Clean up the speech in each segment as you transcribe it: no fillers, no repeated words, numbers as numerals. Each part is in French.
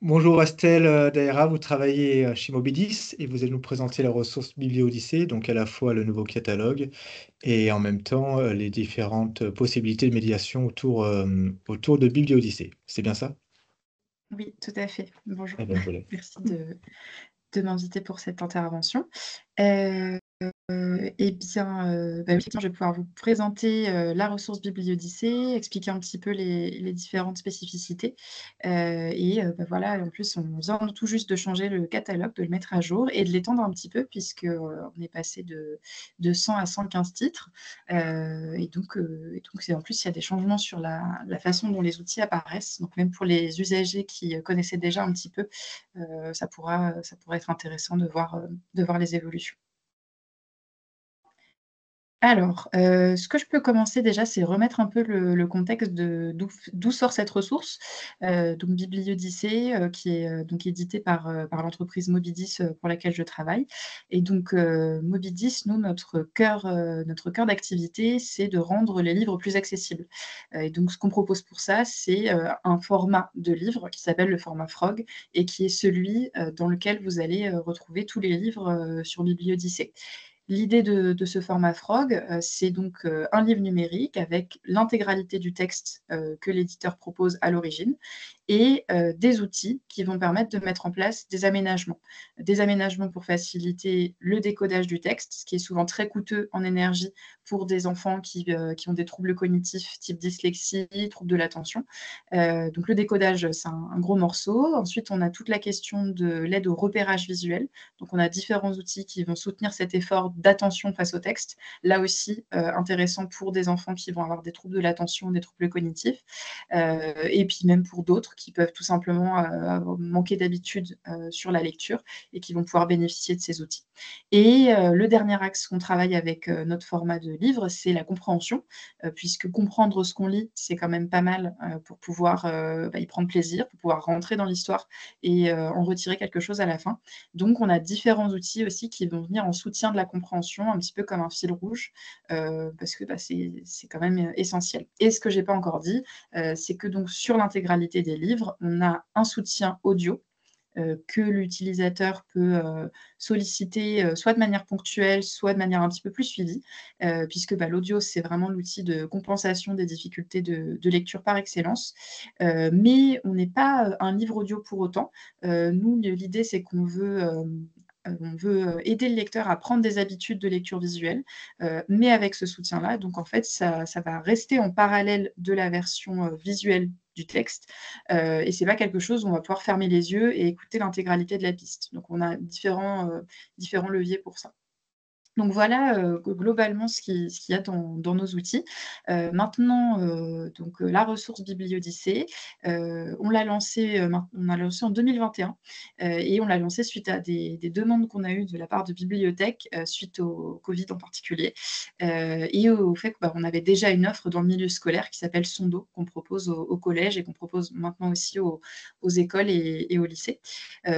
Bonjour Estelle Daïra, vous travaillez chez Mobidis et vous allez nous présenter la ressource BiblioOdyssée, donc à la fois le nouveau catalogue et en même temps les différentes possibilités de médiation autour de BiblioOdyssée. C'est bien ça? Oui, tout à fait. Bonjour. Eh bien, voilà. Merci de m'inviter pour cette intervention. Heu et bien, oui, effectivement, je vais pouvoir vous présenter, la ressource BiblioDyssée, expliquer un petit peu les différentes spécificités, voilà, en plus, on vient tout juste de changer le catalogue, de le mettre à jour et de l'étendre un petit peu puisque, on est passé de 100 à 115 titres, et donc c'est en plus, il y a des changements sur la façon dont les outils apparaissent. Donc même pour les usagers qui, connaissaient déjà un petit peu, ça pourra être intéressant de voir les évolutions. Alors, ce que je peux commencer déjà, c'est remettre un peu le contexte de d'où sort cette ressource. Donc BiblioDyssée, qui est, donc édité par l'entreprise Mobidis, pour laquelle je travaille et donc Mobidis, nous, notre cœur d'activité, c'est de rendre les livres plus accessibles. Et donc ce qu'on propose pour ça, c'est, un format de livre qui s'appelle le format Frog et qui est celui, dans lequel vous allez, retrouver tous les livres, sur BiblioDyssée. L'idée de ce format Frog, c'est donc, un livre numérique avec l'intégralité du texte, que l'éditeur propose à l'origine et des outils qui vont permettre de mettre en place des aménagements. Des aménagements pour faciliter le décodage du texte, ce qui est souvent très coûteux en énergie pour des enfants qui ont des troubles cognitifs type dyslexie, troubles de l'attention. Donc le décodage, c'est un gros morceau. Ensuite, on a toute la question de l'aide au repérage visuel. Donc on a différents outils qui vont soutenir cet effort d'attention face au texte. Là aussi, intéressant pour des enfants qui vont avoir des troubles de l'attention, des troubles cognitifs, et puis même pour d'autres qui peuvent tout simplement, manquer d'habitude, sur la lecture et qui vont pouvoir bénéficier de ces outils. Et le dernier axe qu'on travaille avec, notre format de livre, c'est la compréhension, puisque comprendre ce qu'on lit, c'est quand même pas mal, pour pouvoir, y prendre plaisir, pour pouvoir rentrer dans l'histoire et en retirer quelque chose à la fin. Donc on a différents outils aussi qui vont venir en soutien de la compréhension, un petit peu comme un fil rouge, parce que, c'est quand même, essentiel. Et ce que j'ai pas encore dit, c'est que donc sur l'intégralité des livres, on a un soutien audio, que l'utilisateur peut, solliciter, soit de manière ponctuelle, soit de manière un petit peu plus suivie, puisque, l'audio, c'est vraiment l'outil de compensation des difficultés de lecture par excellence. Mais on n'est pas, un livre audio pour autant. Nous, l'idée, c'est qu'on veut aider le lecteur à prendre des habitudes de lecture visuelle, mais avec ce soutien-là. Donc en fait, ça va rester en parallèle de la version, visuelle du texte, et c'est pas quelque chose où on va pouvoir fermer les yeux et écouter l'intégralité de la piste. Donc on a différents leviers pour ça. Donc voilà, globalement ce qu'il y a dans nos outils. Maintenant, la ressource BiblioDyssée, on a lancé en 2021, et on l'a lancée suite à des demandes qu'on a eues de la part de bibliothèques, suite au covid en particulier, et au fait qu'on avait déjà une offre dans le milieu scolaire qui s'appelle Sondo, qu'on propose au collège et qu'on propose maintenant aussi aux écoles et aux lycées.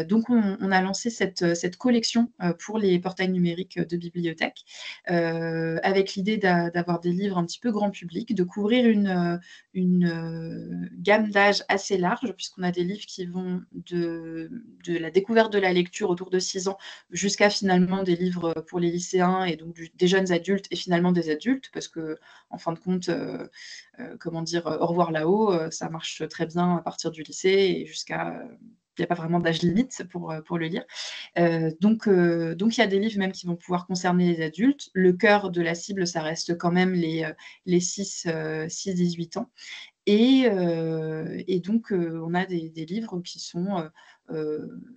Donc on a lancé cette collection, pour les portails numériques, de bibliothèques, avec l'idée d'avoir des livres un petit peu grand public, de couvrir une gamme d'âge assez large, puisqu'on a des livres qui vont de la découverte de la lecture autour de 6 ans jusqu'à finalement des livres, pour les lycéens et donc des jeunes adultes et finalement des adultes parce qu'en fin de compte, comment dire? Au revoir là-haut, ça marche très bien à partir du lycée et jusqu'à, il n'y a pas vraiment d'âge limite pour le lire. Donc il y a des livres même qui vont pouvoir concerner les adultes. Le cœur de la cible, ça reste quand même les 6-18 ans. Et donc on a des livres qui sont,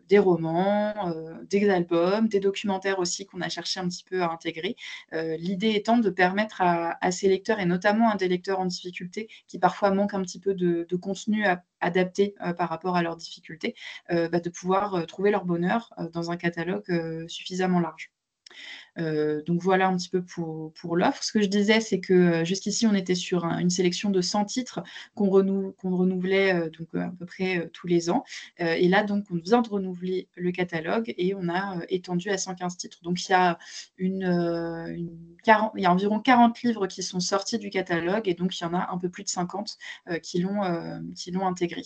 des romans, des albums, des documentaires aussi qu'on a cherché un petit peu à intégrer. L'idée étant de permettre à ces lecteurs et notamment à des lecteurs en difficulté qui parfois manquent un petit peu de contenu adapté, par rapport à leurs difficultés, de pouvoir, trouver leur bonheur, dans un catalogue, suffisamment large. Donc voilà un petit peu pour l'offre. Ce que je disais, c'est que, jusqu'ici, on était sur une sélection de 100 titres qu'on renouvelait, à peu près, tous les ans. Et là, donc, on vient de renouveler le catalogue et on a, étendu à 115 titres. Donc il y a environ 40 livres qui sont sortis du catalogue et donc il y en a un peu plus de 50, qui l'ont intégré.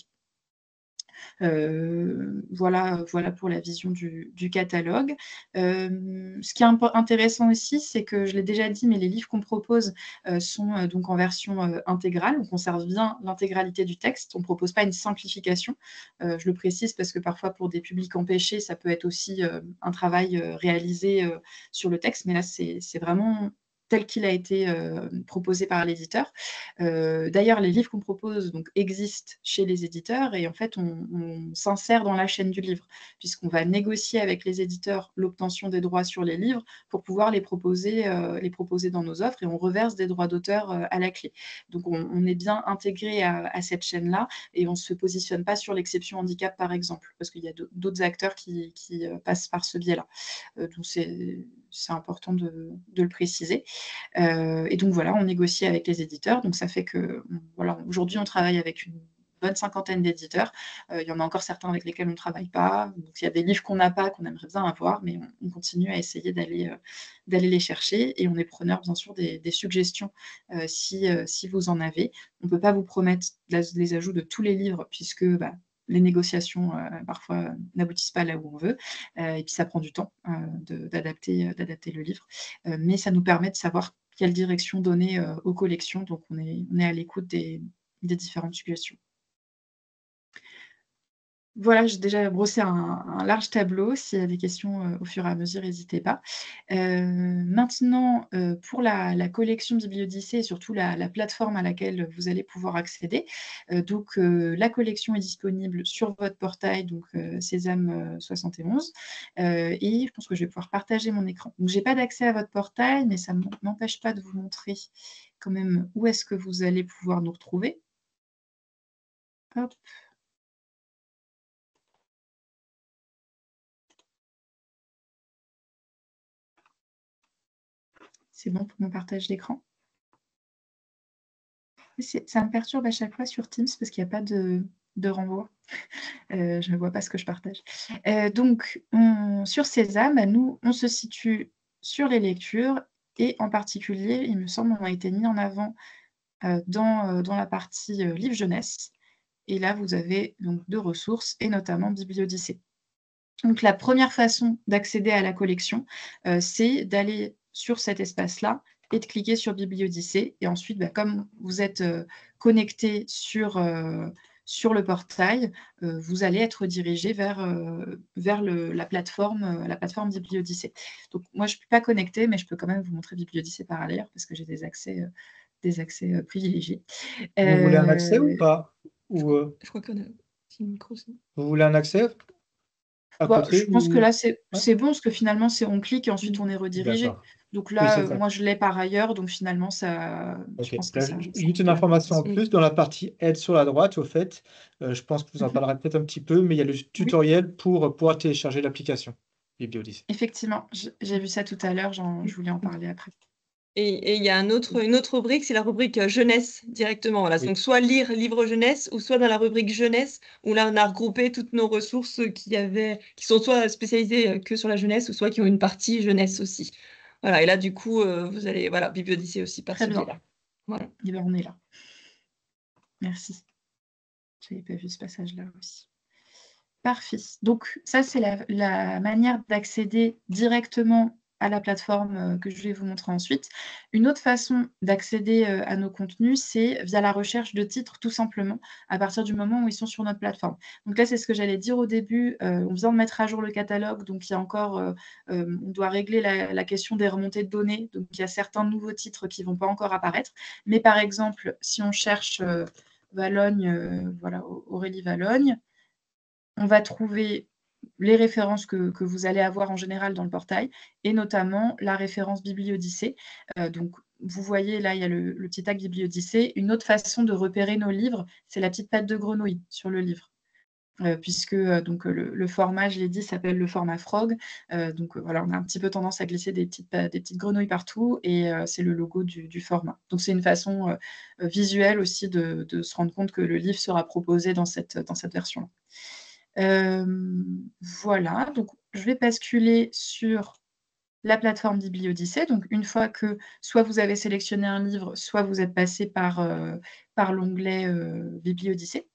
Voilà pour la vision du catalogue. Ce qui est intéressant aussi, c'est que je l'ai déjà dit, mais les livres qu'on propose sont donc en version intégrale. On conserve bien l'intégralité du texte. On ne propose pas une simplification. Je le précise parce que parfois, pour des publics empêchés, ça peut être aussi un travail réalisé sur le texte. Mais là, c'est vraiment tel qu'il a été proposé par l'éditeur. D'ailleurs, les livres qu'on propose donc, existent chez les éditeurs et en fait, on s'insère dans la chaîne du livre, puisqu'on va négocier avec les éditeurs l'obtention des droits sur les livres pour pouvoir les proposer dans nos offres et on reverse des droits d'auteur à la clé. Donc, on est bien intégré à cette chaîne-là et on ne se positionne pas sur l'exception handicap, par exemple, parce qu'il y a d'autres acteurs qui passent par ce biais-là. Donc, c'est important de le préciser. Et donc voilà, on négocie avec les éditeurs. Donc ça fait que voilà, aujourd'hui, on travaille avec une bonne cinquantaine d'éditeurs. Il y en a encore certains avec lesquels on ne travaille pas. Donc il y a des livres qu'on n'a pas, qu'on aimerait bien avoir, mais on continue à essayer d'aller les chercher. Et on est preneur, bien sûr, des suggestions si vous en avez. On ne peut pas vous promettre les ajouts de tous les livres, puisque les négociations parfois n'aboutissent pas là où on veut, et puis ça prend du temps d'adapter le livre, mais ça nous permet de savoir quelle direction donner aux collections, donc on est à l'écoute des différentes suggestions. Voilà, j'ai déjà brossé un large tableau. S'il y a des questions, au fur et à mesure, n'hésitez pas. Maintenant, pour la collection Bibliodyssée et surtout la plateforme à laquelle vous allez pouvoir accéder, donc la collection est disponible sur votre portail, donc Sésame 71, et je pense que je vais pouvoir partager mon écran. Donc j'ai pas d'accès à votre portail, mais ça ne m'empêche pas de vous montrer quand même où est-ce que vous allez pouvoir nous retrouver. Hop. C'est bon pour mon partage d'écran? Ça me perturbe à chaque fois sur Teams parce qu'il n'y a pas de renvoi. Je ne vois pas ce que je partage. Donc, sur Sésame, nous, on se situe sur les lectures et en particulier, il me semble, on a été mis en avant dans la partie livre jeunesse. Et là, vous avez donc 2 ressources et notamment Bibliodyssée. Donc, la première façon d'accéder à la collection, c'est d'aller sur cet espace-là et de cliquer sur Bibliodyssée. Et ensuite, comme vous êtes connecté sur le portail, vous allez être dirigé vers la plateforme Bibliodyssée. Donc, moi, je ne suis pas connectée, mais je peux quand même vous montrer Bibliodyssée par ailleurs parce que j'ai des accès privilégiés. Vous voulez un accès ou pas? Ou Je crois qu'on a petit micro. vous voulez un accès à Je côté pense que là, c'est Ouais. bon, parce que finalement, on clique et ensuite on est redirigé. D'accord. Donc Oui, là, c'est ça. moi, je l'ai par ailleurs, donc finalement, je Ok. pense que Là, ça juste une information en Oui. plus, dans la partie aide sur la droite, au fait, je pense que vous en parlerez peut-être un petit peu, mais il y a le tutoriel pour pouvoir télécharger l'application Bibliodyssée. Effectivement, j'ai vu ça tout à l'heure, je voulais en parler après. Et il y a une autre rubrique, c'est la rubrique jeunesse directement. Voilà. Oui. Donc soit lire livre jeunesse ou soit dans la rubrique jeunesse où là on a regroupé toutes nos ressources qui sont soit spécialisées que sur la jeunesse ou soit qui ont une partie jeunesse aussi. Voilà. Et là du coup vous allez Bibliodyssée aussi par Très ce bien. biais-là. Voilà. Et bien, on est là. Merci. Je n'avais pas vu ce passage-là aussi. Parfait. Donc, ça, c'est la manière d'accéder directement à la plateforme que je vais vous montrer ensuite. Une autre façon d'accéder à nos contenus, c'est via la recherche de titres, tout simplement, à partir du moment où ils sont sur notre plateforme. Donc là, c'est ce que j'allais dire au début. On vient de mettre à jour le catalogue, donc il y a encore, on doit régler la question des remontées de données. Donc, il y a certains nouveaux titres qui ne vont pas encore apparaître. Mais par exemple, si on cherche Valogne, voilà, Aurélie Valogne, on va trouver les références que vous allez avoir en général dans le portail et notamment la référence Bibliodyssée. Donc, vous voyez là, il y a le petit tag Bibliodyssée. Une autre façon de repérer nos livres, c'est la petite patte de grenouille sur le livre. Puisque donc, le format, je l'ai dit, s'appelle le format Frog. Donc voilà, on a un petit peu tendance à glisser des petites grenouilles partout et c'est le logo du format. Donc c'est une façon visuelle aussi de se rendre compte que le livre sera proposé dans cette version-là. Voilà, donc je vais basculer sur la plateforme Bibliodyssée. Donc une fois que soit vous avez sélectionné un livre, soit vous êtes passé par l'onglet Bibliodyssée.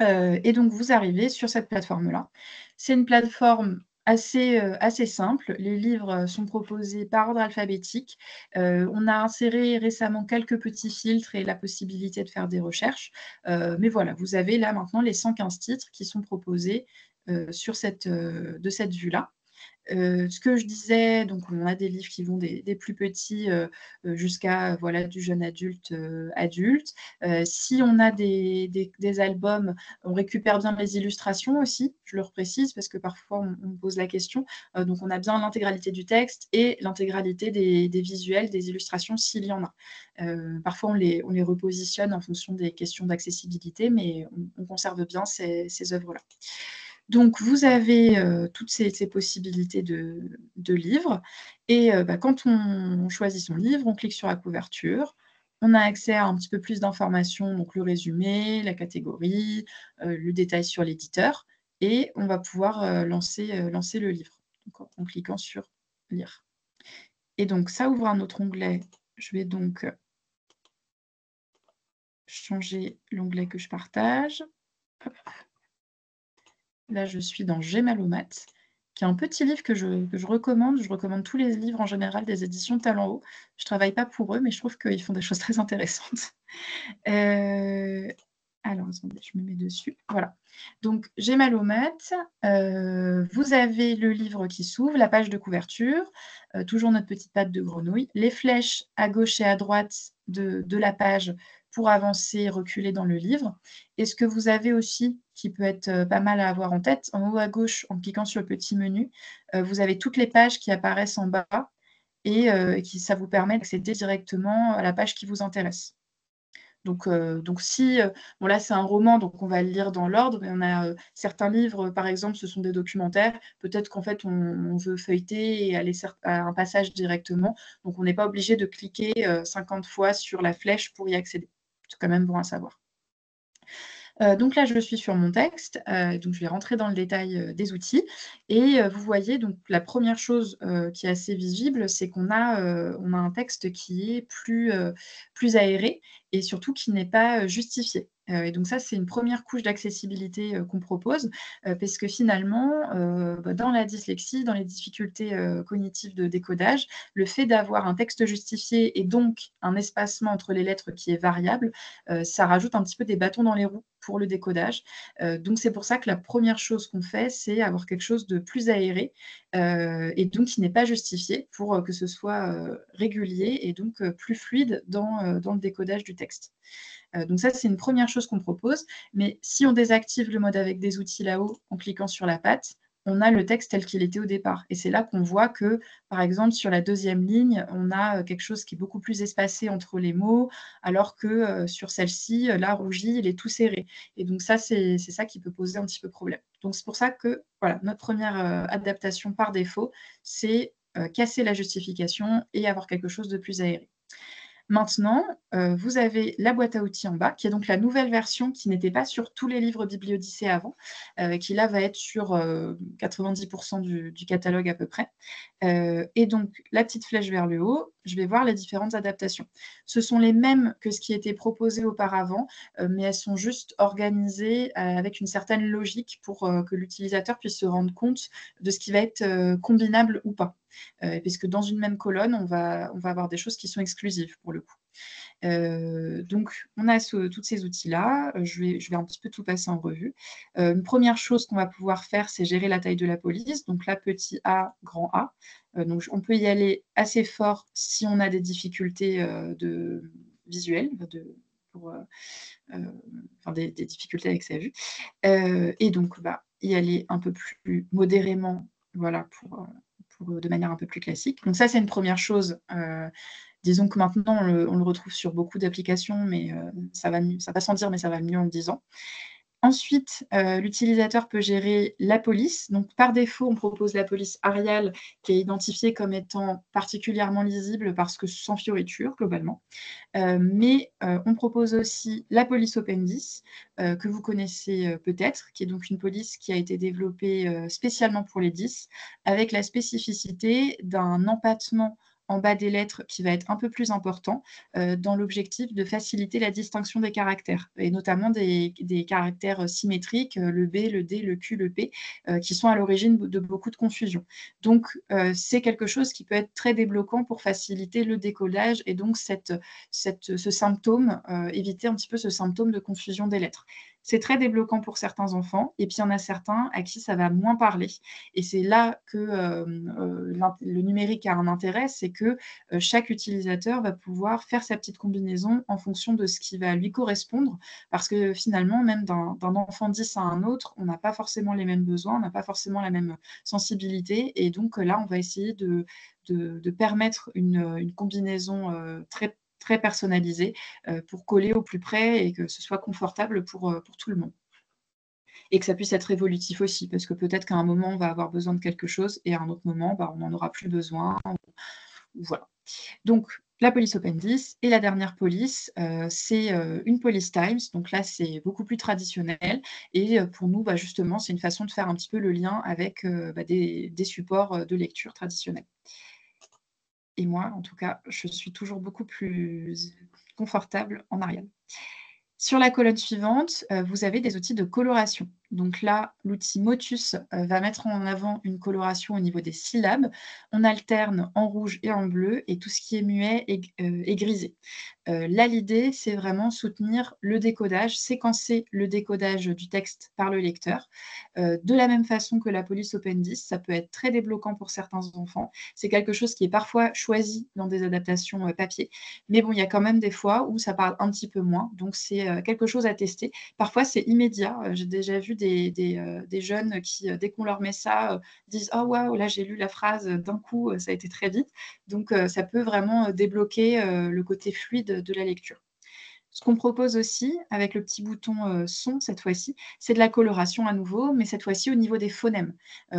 Et donc, vous arrivez sur cette plateforme-là. C'est une plateforme assez simple. Les livres sont proposés par ordre alphabétique. On a inséré récemment quelques petits filtres et la possibilité de faire des recherches. Mais voilà, vous avez là maintenant les 115 titres qui sont proposés de cette vue-là. Ce que je disais, donc on a des livres qui vont des plus petits jusqu'à voilà, du jeune adulte. Si on a des albums, on récupère bien les illustrations aussi, je le reprécise, parce que parfois on me pose la question. Donc on a bien l'intégralité du texte et l'intégralité des visuels, des illustrations, s'il y en a. Parfois on les repositionne en fonction des questions d'accessibilité, mais on conserve bien ces œuvres-là. Donc, vous avez toutes ces possibilités de livres. Et quand on choisit son livre, on clique sur la couverture. On a accès à un petit peu plus d'informations, donc le résumé, la catégorie, le détail sur l'éditeur. Et on va pouvoir lancer le livre donc, en cliquant sur « Lire ». Et donc, ça ouvre un autre onglet. Je vais donc changer l'onglet que je partage. Hop. Là, je suis dans J'ai mal aux maths, qui est un petit livre que je recommande. Je recommande tous les livres en général des éditions Talent Haut. Je ne travaille pas pour eux, mais je trouve qu'ils font des choses très intéressantes. Alors, attendez, je me mets dessus. Voilà. Donc, J'ai mal aux maths. Vous avez le livre qui s'ouvre, la page de couverture, toujours notre petite patte de grenouille, les flèches à gauche et à droite de la page pour avancer, reculer dans le livre. Et ce que vous avez aussi, qui peut être pas mal à avoir en tête, en haut à gauche, en cliquant sur le petit menu, vous avez toutes les pages qui apparaissent en bas et ça vous permet d'accéder directement à la page qui vous intéresse. Donc si, bon là c'est un roman, donc on va le lire dans l'ordre, mais on a certains livres, par exemple, ce sont des documentaires. Peut-être qu'en fait on veut feuilleter et aller à un passage directement. Donc on n'est pas obligé de cliquer 50 fois sur la flèche pour y accéder. C'est quand même bon à savoir. Donc là, je suis sur mon texte, donc je vais rentrer dans le détail des outils et vous voyez donc la première chose qui est assez visible, c'est qu'on a un texte qui est plus aéré et surtout qui n'est pas justifié. Et donc ça, c'est une première couche d'accessibilité qu'on propose, parce que finalement, dans la dyslexie, dans les difficultés cognitives de décodage, le fait d'avoir un texte justifié et donc un espacement entre les lettres qui est variable, ça rajoute un petit peu des bâtons dans les roues pour le décodage. Donc c'est pour ça que la première chose qu'on fait, c'est avoir quelque chose de plus aéré et donc qui n'est pas justifié pour que ce soit régulier et donc plus fluide dans le décodage du texte. Donc ça, c'est une première chose qu'on propose. Mais si on désactive le mode avec des outils là-haut en cliquant sur la patte, on a le texte tel qu'il était au départ. Et c'est là qu'on voit que, par exemple, sur la deuxième ligne, on a quelque chose qui est beaucoup plus espacé entre les mots, alors que sur celle-ci, là, rougi, il est tout serré. Et donc ça, c'est ça qui peut poser un petit peu problème. Donc c'est pour ça que voilà, notre première adaptation par défaut, c'est casser la justification et avoir quelque chose de plus aéré. Maintenant, vous avez la boîte à outils en bas, qui est donc la nouvelle version qui n'était pas sur tous les livres BiblioDyssée avant, qui là va être sur 90% du catalogue à peu près. Et donc, la petite flèche vers le haut, je vais voir les différentes adaptations. Ce sont les mêmes que ce qui était proposé auparavant, mais elles sont juste organisées avec une certaine logique pour que l'utilisateur puisse se rendre compte de ce qui va être combinable ou pas. Puisque dans une même colonne, on va avoir des choses qui sont exclusives pour le coup. Donc, on a tous ces outils-là. Je vais un petit peu tout passer en revue. Une première chose qu'on va pouvoir faire, c'est gérer la taille de la police. Donc là, petit a, grand A. Donc, on peut y aller assez fort si on a des difficultés visuelles, des difficultés avec sa vue. Et donc, y aller un peu plus modérément, voilà, de manière un peu plus classique. Donc ça, c'est une première chose. Disons que maintenant, on le retrouve sur beaucoup d'applications, mais ça va sans dire, mais ça va mieux en le disant. Ensuite, l'utilisateur peut gérer la police. Donc, par défaut, on propose la police Arial, qui est identifiée comme étant particulièrement lisible parce que sans fioriture, globalement. Mais on propose aussi la police Open10, que vous connaissez peut-être, qui est donc une police qui a été développée spécialement pour les 10, avec la spécificité d'un empattement en bas des lettres qui va être un peu plus important dans l'objectif de faciliter la distinction des caractères, et notamment des caractères symétriques, le B, le D, le Q, le P, qui sont à l'origine de beaucoup de confusion. Donc, c'est quelque chose qui peut être très débloquant pour faciliter le décodage et donc ce symptôme, éviter un petit peu ce symptôme de confusion des lettres. C'est très débloquant pour certains enfants, et puis il y en a certains à qui ça va moins parler. Et c'est là que le numérique a un intérêt, c'est que chaque utilisateur va pouvoir faire sa petite combinaison en fonction de ce qui va lui correspondre, parce que finalement, même d'un enfant 10 à un autre, on n'a pas forcément les mêmes besoins, on n'a pas forcément la même sensibilité, et donc là, on va essayer de permettre une combinaison très très personnalisée pour coller au plus près et que ce soit confortable pour tout le monde. Et que ça puisse être évolutif aussi, parce que peut-être qu'à un moment, on va avoir besoin de quelque chose et à un autre moment, on n'en aura plus besoin. Voilà. Donc, la police Open 10 et la dernière police, c'est une police Times. Donc là, c'est beaucoup plus traditionnel. Et pour nous, justement, c'est une façon de faire un petit peu le lien avec des supports de lecture traditionnels. Et moi, en tout cas, je suis toujours beaucoup plus confortable en Arial. Sur la colonne suivante, vous avez des outils de coloration. Donc là, l'outil Motus va mettre en avant une coloration au niveau des syllabes. On alterne en rouge et en bleu, et tout ce qui est muet est grisé. Là, l'idée, c'est vraiment soutenir le décodage, séquencer le décodage du texte par le lecteur. De la même façon que la police Open 10, ça peut être très débloquant pour certains enfants. C'est quelque chose qui est parfois choisi dans des adaptations papier. Mais bon, il y a quand même des fois où ça parle un petit peu moins. Donc, c'est quelque chose à tester. Parfois, c'est immédiat. J'ai déjà vu des jeunes qui, dès qu'on leur met ça, disent « Oh, waouh, là, j'ai lu la phrase d'un coup, ça a été très vite ». Donc, ça peut vraiment débloquer le côté fluide de la lecture. Ce qu'on propose aussi, avec le petit bouton son cette fois-ci, c'est de la coloration à nouveau, mais cette fois-ci au niveau des phonèmes.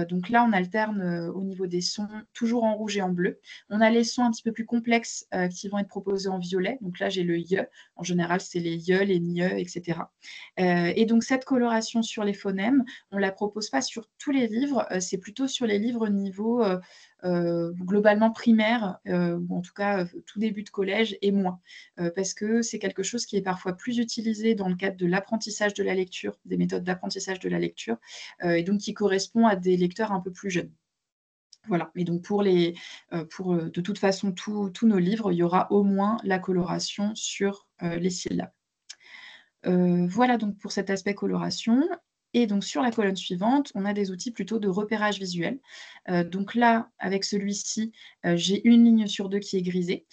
Donc là, on alterne au niveau des sons, toujours en rouge et en bleu. On a les sons un petit peu plus complexes qui vont être proposés en violet. Donc là, j'ai le ye. En général, c'est les ye, les nye, etc. Et donc, cette coloration sur les phonèmes, on ne la propose pas sur tous les livres, c'est plutôt sur les livres niveau globalement primaire, ou en tout cas tout début de collège et moins. Parce que c'est quelque chose qui est parfois plus utilisé dans le cadre de l'apprentissage de la lecture, des méthodes d'apprentissage de la lecture, et donc qui correspond à des lecteurs un peu plus jeunes. Voilà, et donc de toute façon, tous nos livres, il y aura au moins la coloration sur les syllabes. Voilà donc pour cet aspect coloration. Et donc sur la colonne suivante, on a des outils plutôt de repérage visuel. Donc là, avec celui-ci, j'ai une ligne sur deux qui est grisée.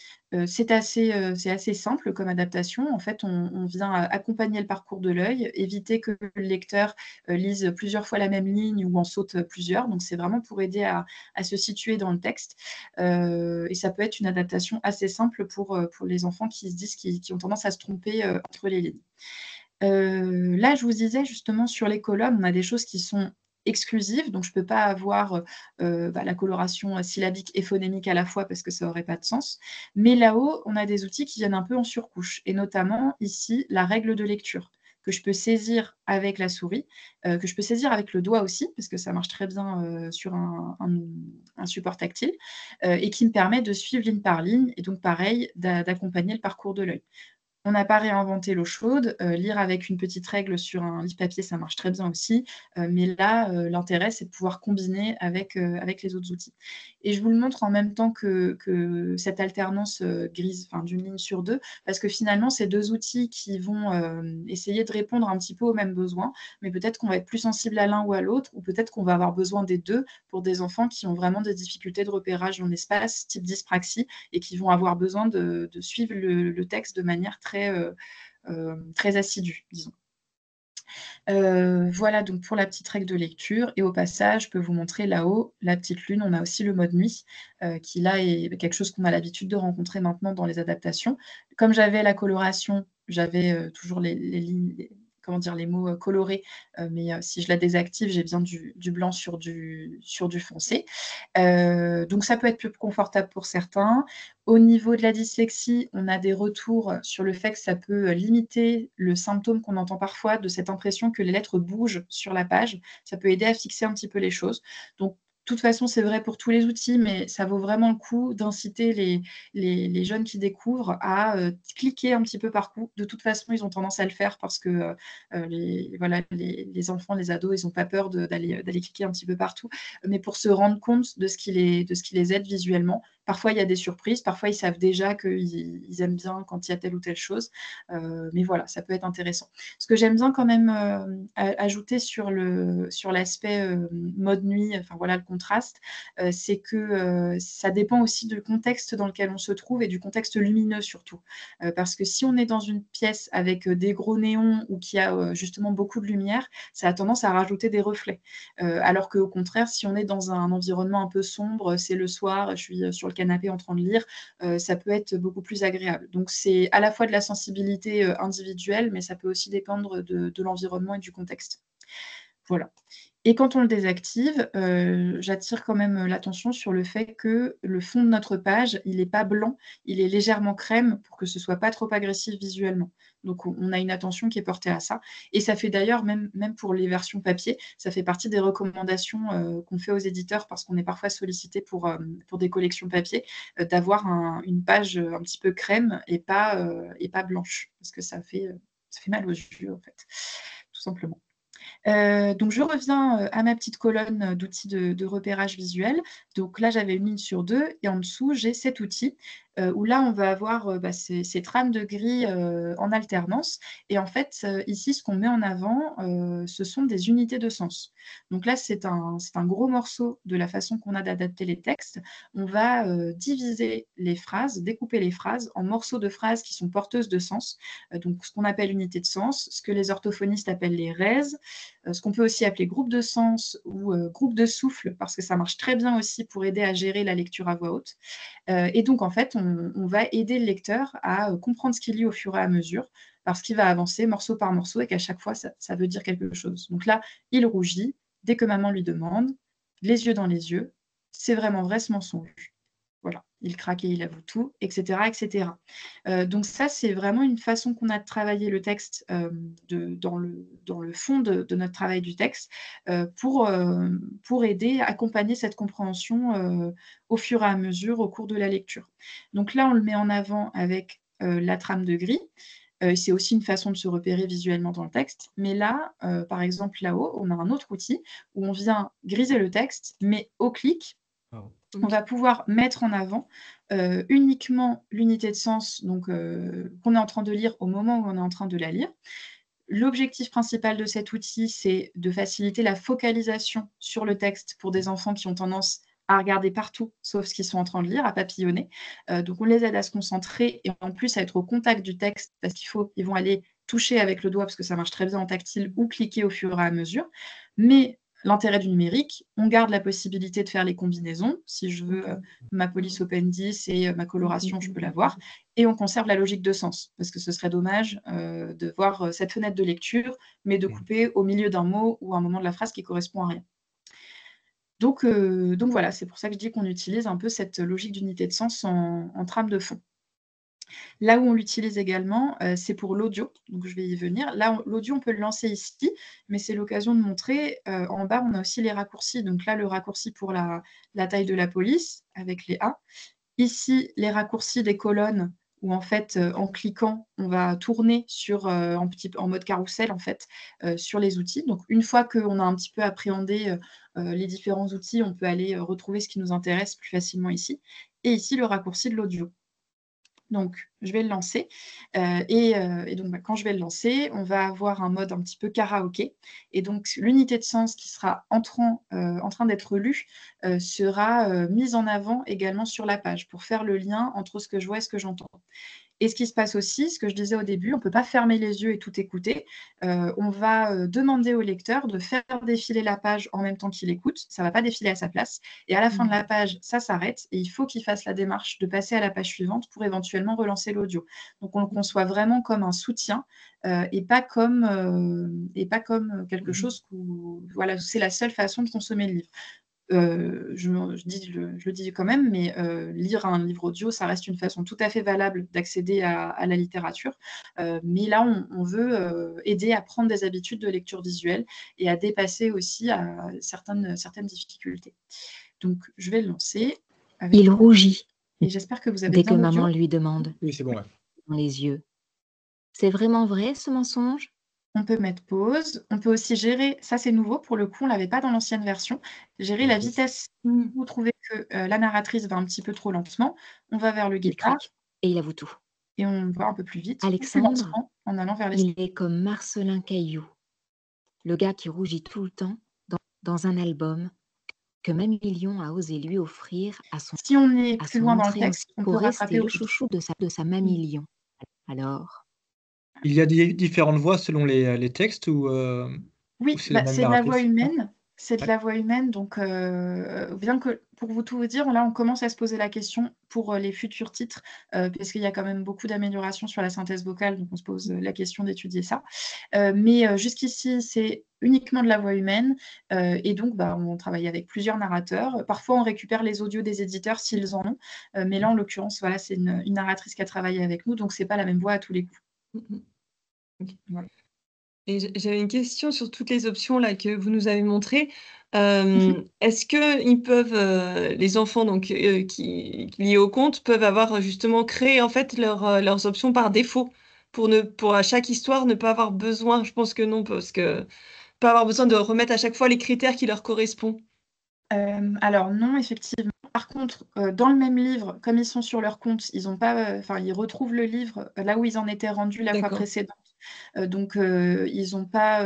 C'est assez simple comme adaptation. En fait, on vient accompagner le parcours de l'œil, éviter que le lecteur lise plusieurs fois la même ligne ou en saute plusieurs. Donc c'est vraiment pour aider à se situer dans le texte. Et ça peut être une adaptation assez simple pour les enfants qui se disent qui ont tendance à se tromper entre les lignes. Là, je vous disais justement sur les colonnes, on a des choses qui sont exclusives, donc je ne peux pas avoir la coloration syllabique et phonémique à la fois parce que ça n'aurait pas de sens. Mais là-haut, on a des outils qui viennent un peu en surcouche, et notamment ici, la règle de lecture que je peux saisir avec la souris, que je peux saisir avec le doigt aussi, parce que ça marche très bien sur un support tactile, et qui me permet de suivre ligne par ligne, et donc pareil, d'accompagner le parcours de l'œil. On n'a pas réinventé l'eau chaude. Lire avec une petite règle sur un livre papier, ça marche très bien aussi. Mais là, l'intérêt, c'est de pouvoir combiner avec les autres outils. Et je vous le montre en même temps que cette alternance grise, d'une ligne sur deux, parce que finalement, c'est deux outils qui vont essayer de répondre un petit peu aux mêmes besoins, mais peut-être qu'on va être plus sensible à l'un ou à l'autre, ou peut-être qu'on va avoir besoin des deux pour des enfants qui ont vraiment des difficultés de repérage en espace, type dyspraxie, et qui vont avoir besoin de suivre le texte de manière très assidue, disons. Voilà donc pour la petite règle de lecture, et au passage, je peux vous montrer là-haut la petite lune. On a aussi le mode nuit, qui là est quelque chose qu'on a l'habitude de rencontrer maintenant dans les adaptations. Comme j'avais la coloration, j'avais toujours les lignes, les mots colorés, mais si je la désactive, j'ai bien du blanc sur du foncé. Donc ça peut être plus confortable pour certains. Au niveau de la dyslexie, on a des retours sur le fait que ça peut limiter le symptôme qu'on entend parfois de cette impression que les lettres bougent sur la page. Ça peut aider à fixer un petit peu les choses. Donc toute façon, c'est vrai pour tous les outils, mais ça vaut vraiment le coup d'inciter les jeunes qui découvrent à cliquer un petit peu par coup. De toute façon, ils ont tendance à le faire parce que les enfants, les ados, ils n'ont pas peur d'aller cliquer un petit peu partout. Mais pour se rendre compte de ce qui les aide visuellement, parfois il y a des surprises, parfois ils savent déjà qu'ils aiment bien quand il y a telle ou telle chose. Mais voilà, ça peut être intéressant. Ce que j'aime bien quand même ajouter sur l'aspect mode nuit, enfin voilà le contraste, c'est que ça dépend aussi du contexte dans lequel on se trouve et du contexte lumineux surtout. Parce que si on est dans une pièce avec des gros néons ou qui a justement beaucoup de lumière, ça a tendance à rajouter des reflets. Alors qu'au contraire, si on est dans un environnement un peu sombre, c'est le soir, je suis sur le canapé en train de lire, ça peut être beaucoup plus agréable. Donc c'est à la fois de la sensibilité individuelle, mais ça peut aussi dépendre de l'environnement et du contexte. Voilà. Et quand on le désactive, j'attire quand même l'attention sur le fait que le fond de notre page, il n'est pas blanc, il est légèrement crème pour que ce soit pas trop agressif visuellement. Donc on a une attention qui est portée à ça. Et ça fait d'ailleurs, même pour les versions papier, ça fait partie des recommandations qu'on fait aux éditeurs parce qu'on est parfois sollicité pour des collections papier, d'avoir une page un petit peu crème et pas blanche, parce que ça fait mal aux yeux, en fait, tout simplement. Donc je reviens à ma petite colonne d'outils de repérage visuel. Donc là, j'avais une ligne sur 2 et en dessous, j'ai cet outil où là, on va avoir ces trames de gris en alternance. Et en fait, ici, ce qu'on met en avant, ce sont des unités de sens. Donc là, c'est un gros morceau de la façon qu'on a d'adapter les textes. On va diviser les phrases, découper les phrases en morceaux de phrases qui sont porteuses de sens. Donc ce qu'on appelle unité de sens, ce que les orthophonistes appellent les raises, ce qu'on peut aussi appeler groupe de sens ou groupe de souffle, parce que ça marche très bien aussi pour aider à gérer la lecture à voix haute. Et donc, en fait, on va aider le lecteur à comprendre ce qu'il lit au fur et à mesure, parce qu'il va avancer morceau par morceau et qu'à chaque fois, ça veut dire quelque chose. Donc là, il rougit dès que maman lui demande, les yeux dans les yeux, c'est vraiment vrai ce mensonge. Voilà, il craque et il avoue tout, etc. etc. Donc ça, c'est vraiment une façon qu'on a de travailler le texte dans le fond de notre travail du texte pour aider, accompagner cette compréhension au fur et à mesure au cours de la lecture. Donc là, on le met en avant avec la trame de gris. C'est aussi une façon de se repérer visuellement dans le texte. Mais là, par exemple, là-haut, on a un autre outil où on vient griser le texte, mais au clic, on va pouvoir mettre en avant uniquement l'unité de sens donc, qu'on est en train de lire au moment où on est en train de la lire. L'objectif principal de cet outil, c'est de faciliter la focalisation sur le texte pour des enfants qui ont tendance à regarder partout, sauf ce qu'ils sont en train de lire, à papillonner. Donc on les aide à se concentrer et en plus à être au contact du texte parce qu'ils vont aller toucher avec le doigt parce que ça marche très bien en tactile ou cliquer au fur et à mesure. Mais l'intérêt du numérique, on garde la possibilité de faire les combinaisons. Si je veux ma police Open 10 et ma coloration, je peux l'avoir. Et on conserve la logique de sens, parce que ce serait dommage de voir cette fenêtre de lecture, mais de couper au milieu d'un mot ou à un moment de la phrase qui correspond à rien. Donc voilà, c'est pour ça que je dis qu'on utilise un peu cette logique d'unité de sens en trame de fond. Là où on l'utilise également, c'est pour l'audio, donc je vais y venir. Là, l'audio, on peut le lancer ici, mais c'est l'occasion de montrer, en bas, on a aussi les raccourcis. Donc là, le raccourci pour la taille de la police avec les A. Ici, les raccourcis des colonnes où en fait, en cliquant, on va tourner en mode carrousel en fait, sur les outils. Donc une fois qu'on a un petit peu appréhendé, les différents outils, on peut aller, retrouver ce qui nous intéresse plus facilement ici. Et ici, le raccourci de l'audio. Donc, je vais le lancer et donc quand je vais le lancer, on va avoir un mode un petit peu karaoké et donc l'unité de sens qui sera en train d'être lue sera mise en avant également sur la page pour faire le lien entre ce que je vois et ce que j'entends. Et ce qui se passe aussi, ce que je disais au début, on ne peut pas fermer les yeux et tout écouter. On va demander au lecteur de faire défiler la page en même temps qu'il écoute. Ça ne va pas défiler à sa place. Et à la fin de la page, ça s'arrête et il faut qu'il fasse la démarche de passer à la page suivante pour éventuellement relancer l'audio. Donc on le conçoit vraiment comme un soutien et pas comme quelque chose où voilà, c'est la seule façon de consommer le livre. je le dis quand même, mais lire un livre audio, ça reste une façon tout à fait valable d'accéder à la littérature. Mais là, on veut aider à prendre des habitudes de lecture visuelle et à dépasser aussi certaines difficultés. Donc, je vais le lancer avec Il rougit et j'espère que vous avez dès bien que l'audio. maman lui demande Oui, c'est bon, ouais. dans les yeux. C'est vraiment vrai ce mensonge? On peut mettre pause. On peut aussi gérer, ça c'est nouveau pour le coup, on l'avait pas dans l'ancienne version, gérer la vitesse. Mmh. Si vous trouvez que la narratrice va un petit peu trop lentement, on va vers le Il guépard craque et il avoue tout. et on va un peu plus vite ou plus Alexandre, lentement en allant vers les il est comme Marcelin Caillou, le gars qui rougit tout le temps dans un album que Mamillion a osé lui offrir à son Si on est à plus son loin dans le entrée en texte, on peut pour rattraper rester au le titre. chouchou de sa Mamillion. Alors, Il y a différentes voix selon les textes ou Oui, c'est la même c'est de la voix narratrice? humaine. C'est de Ouais. la voix humaine, donc bien que pour tout vous dire, là, on commence à se poser la question pour, les futurs titres, parce qu'il y a quand même beaucoup d'améliorations sur la synthèse vocale, donc on se pose, la question d'étudier ça. Mais jusqu'ici, c'est uniquement de la voix humaine, et donc on travaille avec plusieurs narrateurs. Parfois, on récupère les audios des éditeurs s'ils en ont, mais là, en l'occurrence, voilà, c'est une narratrice qui a travaillé avec nous, donc c'est pas la même voix à tous les coups. Mmh. OK. Voilà. Et j'avais une question sur toutes les options là que vous nous avez montrées. Est-ce qu'ils peuvent, les enfants donc, qui liés au compte peuvent avoir justement créé en fait leurs options par défaut pour à chaque histoire ne pas avoir besoin? Je pense que non, parce que pas avoir besoin de remettre à chaque fois les critères qui leur correspondent. Alors non, effectivement. Par contre, dans le même livre, comme ils sont sur leur compte, ils ont pas, ils retrouvent le livre, là où ils en étaient rendus la fois D'accord. précédente. Donc ils ont pas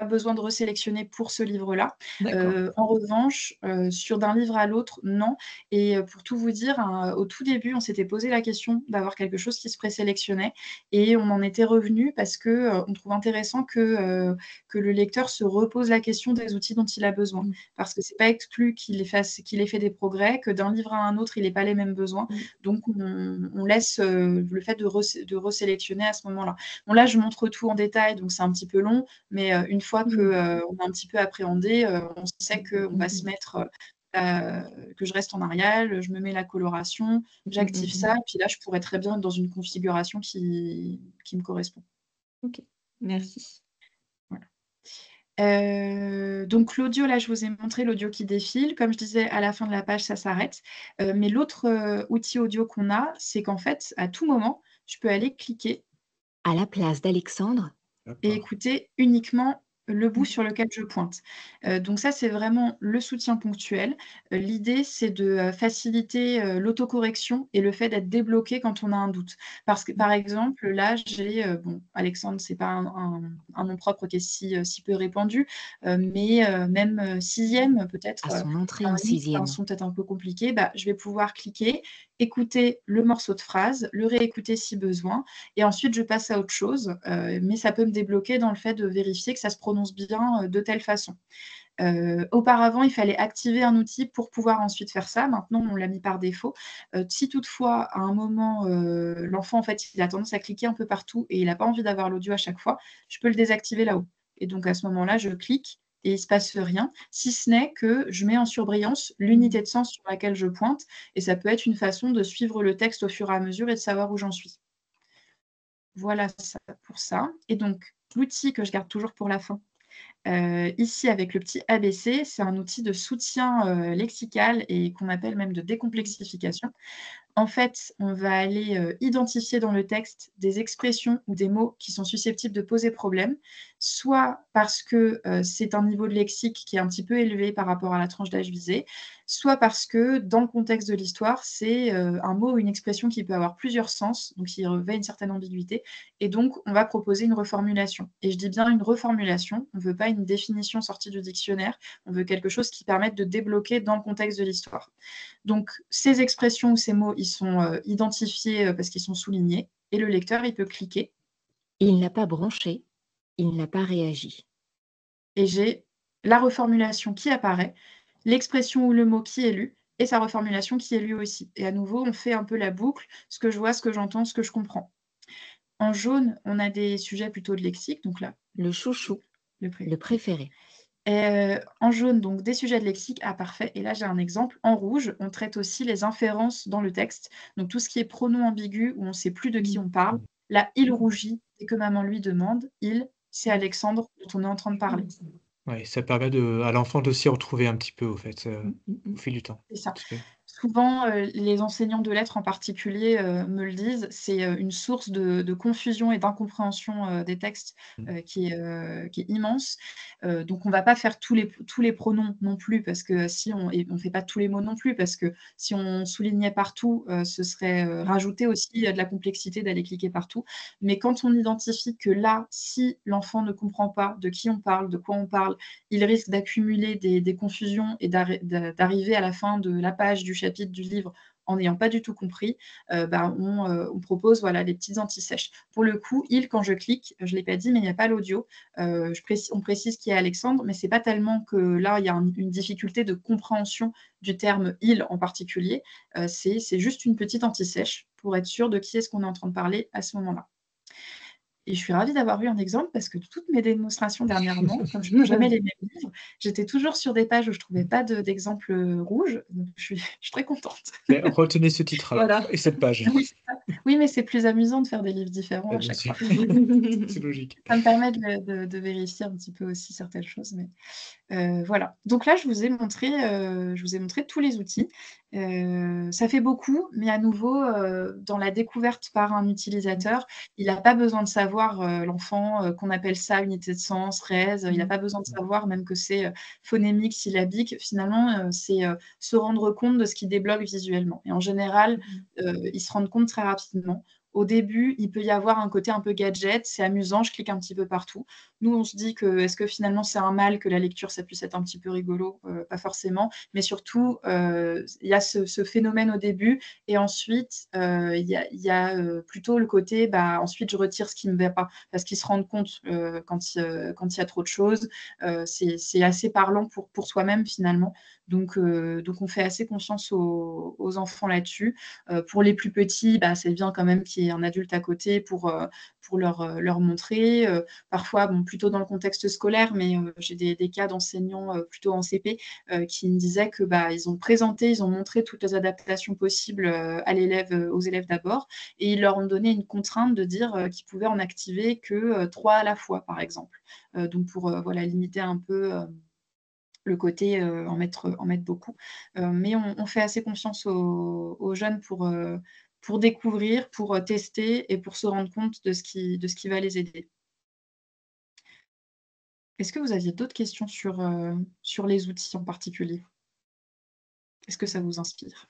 besoin de resélectionner pour ce livre-là. D'accord. En revanche, sur d'un livre à l'autre, non. Et pour tout vous dire, hein, au tout début, on s'était posé la question d'avoir quelque chose qui se présélectionnait et on en était revenu parce que, on trouve intéressant que le lecteur se repose la question des outils dont il a besoin. Mmh. Parce que c'est pas exclu qu'il ait fait des progrès, que d'un livre à un autre, il ait pas les mêmes besoins. Mmh. Donc on laisse, le fait de resélectionner à ce moment-là. Bon là, je montre tout en détail, donc c'est un petit peu long, mais une fois que, on a un petit peu appréhendé, on sait qu'on va se mettre, que je reste en Arial, je me mets la coloration, j'active ça et puis là, je pourrais très bien être dans une configuration qui me correspond. OK, merci. Voilà. Donc l'audio, là, je vous ai montré l'audio qui défile. Comme je disais, à la fin de la page, ça s'arrête. Mais l'autre, outil audio qu'on a, c'est qu'en fait, à tout moment, je peux aller cliquer à la place d'Alexandre, et D'accord. écouter uniquement le bout Mmh. sur lequel je pointe. Donc ça, c'est vraiment le soutien ponctuel. L'idée, c'est de, faciliter, l'autocorrection et le fait d'être débloqué quand on a un doute. Parce que, par exemple, là, j'ai, bon, Alexandre, c'est pas un nom propre qui est si peu répandu, mais même, 6e peut-être, à son entrée un en X, un 6e. son peut-être un peu compliqué, je vais pouvoir cliquer, écouter le morceau de phrase, le réécouter si besoin et ensuite je passe à autre chose, mais ça peut me débloquer dans le fait de vérifier que ça se prononce bien, de telle façon. Auparavant, il fallait activer un outil pour pouvoir ensuite faire ça. Maintenant, on l'a mis par défaut. Si toutefois, à un moment, l'enfant, en fait, il a tendance à cliquer un peu partout et il n'a pas envie d'avoir l'audio à chaque fois, je peux le désactiver là-haut et donc à ce moment-là, je clique et il ne se passe rien, si ce n'est que je mets en surbrillance l'unité de sens sur laquelle je pointe et ça peut être une façon de suivre le texte au fur et à mesure et de savoir où j'en suis. Voilà ça pour ça et donc l'outil que je garde toujours pour la fin, ici avec le petit ABC, c'est un outil de soutien, lexical et qu'on appelle même de décomplexification. En fait, on va aller, identifier dans le texte des expressions ou des mots qui sont susceptibles de poser problème, soit parce que, c'est un niveau de lexique qui est un petit peu élevé par rapport à la tranche d'âge visée, soit parce que dans le contexte de l'histoire, c'est, un mot ou une expression qui peut avoir plusieurs sens, donc qui revêt une certaine ambiguïté et donc on va proposer une reformulation et je dis bien une reformulation, on ne veut pas une définition sortie du dictionnaire, on veut quelque chose qui permette de débloquer dans le contexte de l'histoire. Donc ces expressions ou ces mots, ils sont, identifiés, parce qu'ils sont soulignés et le lecteur, il peut cliquer Il n'a pas bronché, il n'a pas réagi. et j'ai la reformulation qui apparaît, l'expression ou le mot qui est lu et sa reformulation qui est lue aussi et à nouveau, on fait un peu la boucle, ce que je vois, ce que j'entends, ce que je comprends. En jaune, on a des sujets plutôt de lexique, donc là, Le chouchou, le le préféré. préféré. En jaune, donc des sujets de lexique. Ah, parfait. Et là, j'ai un exemple. En rouge, on traite aussi les inférences dans le texte. Donc, tout ce qui est pronom ambigu, où on ne sait plus de qui on parle. Là, il rougit. Dès que maman lui demande, il, c'est Alexandre dont on est en train de parler. Ouais, ça permet à l'enfant de s'y retrouver un petit peu, au fait, au fil du temps. C'est ça. Tout à fait. Souvent, les enseignants de lettres en particulier, me le disent, c'est, une source de confusion et d'incompréhension, des textes, qui est immense. Donc on va pas faire tous les pronoms non plus parce que si on et on fait pas tous les mots non plus parce que si on soulignait partout, ce serait, rajouter aussi, de la complexité d'aller cliquer partout. Mais quand on identifie que là, si l'enfant ne comprend pas de qui on parle, de quoi on parle, il risque d'accumuler des confusions et d'arriver à la fin de la page, du chapitre, du livre en n'ayant pas du tout compris, on propose voilà, des petites anti-sèches. Pour le coup, il, quand je clique, je ne l'ai pas dit, mais il n'y a pas l'audio. On précise qui est Alexandre, mais ce n'est pas tellement que là, il y a une difficulté de compréhension du terme il en particulier. C'est juste une petite anti-sèche pour être sûr de qui est-ce qu'on est en train de parler à ce moment-là. Et je suis ravie d'avoir eu un exemple parce que toutes mes démonstrations dernièrement, comme je ne prends jamais les mêmes livres, j'étais toujours sur des pages où je ne trouvais pas d'exemple, rouge. Donc je suis très contente. Mais retenez ce titre alors Voilà. et cette page. Oui, c'est ça. Oui, mais c'est plus amusant de faire des livres différents à Bien chaque sûr. fois. C'est logique. Ça me permet de vérifier un petit peu aussi certaines choses, mais voilà. Donc là, je vous ai montré tous les outils. Ça fait beaucoup, mais à nouveau, dans la découverte par un utilisateur, il n'a pas besoin de savoir, l'enfant, qu'on appelle ça unité de sens, raise, il n'a pas besoin de savoir même que c'est, phonémique, syllabique. Finalement, c'est, se rendre compte de ce qui débloque visuellement et en général, ils se rendent compte très rapidement. Au début, il peut y avoir un côté un peu gadget, c'est amusant, je clique un petit peu partout. Nous, on se dit que est-ce que finalement c'est un mal que la lecture, ça puisse être un petit peu rigolo? Pas forcément, mais surtout, il y a ce phénomène au début et ensuite, il y a plutôt le côté, ensuite je retire ce qui ne me va pas parce qu'ils se rendent compte, quand il y a trop de choses. C'est assez parlant pour soi-même finalement. Donc on fait assez confiance aux enfants là-dessus. Pour les plus petits, c'est bien quand même qu'il y ait un adulte à côté pour leur montrer. Parfois, bon, plutôt dans le contexte scolaire, mais j'ai des cas d'enseignants plutôt en CP qui me disaient que ils ont montré toutes les adaptations possibles à l'élève, aux élèves d'abord, et ils leur ont donné une contrainte de dire qu'ils pouvaient en activer que 3 à la fois, par exemple. Donc pour voilà, limiter un peu le côté en mettre beaucoup. Mais on fait assez confiance aux jeunes pour découvrir, pour tester et pour se rendre compte de ce qui va les aider. Est-ce que vous aviez d'autres questions sur les outils en particulier? Est-ce que ça vous inspire?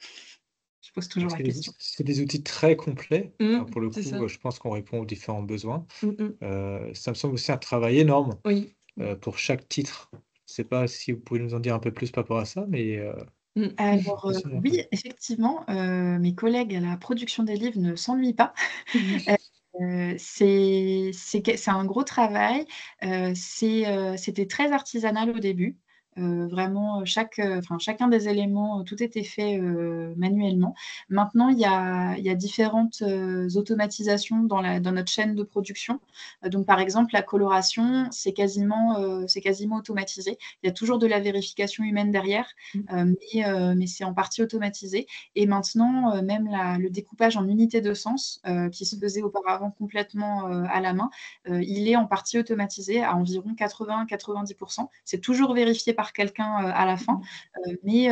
Je pose toujours la question. C'est des outils très complets. Pour le C'est coup, ça. je pense qu'on répond aux différents besoins. Mmh. Ça me semble aussi un travail énorme, Oui. pour chaque titre. Je ne sais pas si vous pouvez nous en dire un peu plus par rapport à ça, mais Mmh. Alors, impressionnant. oui, effectivement, mes collègues à la production des livres ne s'ennuient pas. C'est un gros travail. C'était très artisanal au début. Vraiment, chacun des éléments, tout était fait, manuellement. Maintenant, il y a différentes, automatisations dans notre chaîne de production. Donc par exemple, la coloration, c'est quasiment automatisé. Il y a toujours de la vérification humaine derrière, mais c'est en partie automatisé. Et maintenant, même le découpage en unités de sens, qui se faisait auparavant complètement, à la main, il est en partie automatisé à environ 80-90. C'est toujours vérifié par quelqu'un, à la fin, mais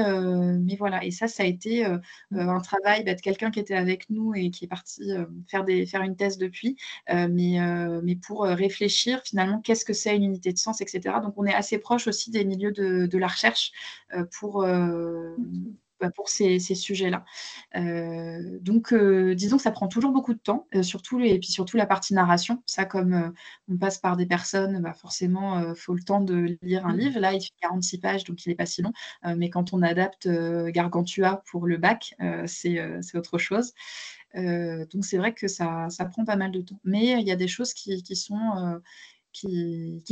voilà. Et ça a été, un travail, de quelqu'un qui était avec nous et qui est parti, faire une thèse depuis, mais pour, réfléchir finalement qu'est-ce que c'est une unité de sens et cetera. Donc on est assez proche aussi des milieux de la recherche, pour ces sujets-là. Donc disons que ça prend toujours beaucoup de temps, surtout la partie narration. Ça, comme, on passe par des personnes, forcément, faut le temps de lire un livre. Là, il fait 46 pages, donc il est pas si long, mais quand on adapte, Gargantua pour le bac, c'est autre chose. Donc c'est vrai que ça prend pas mal de temps. Mais il y a des choses qui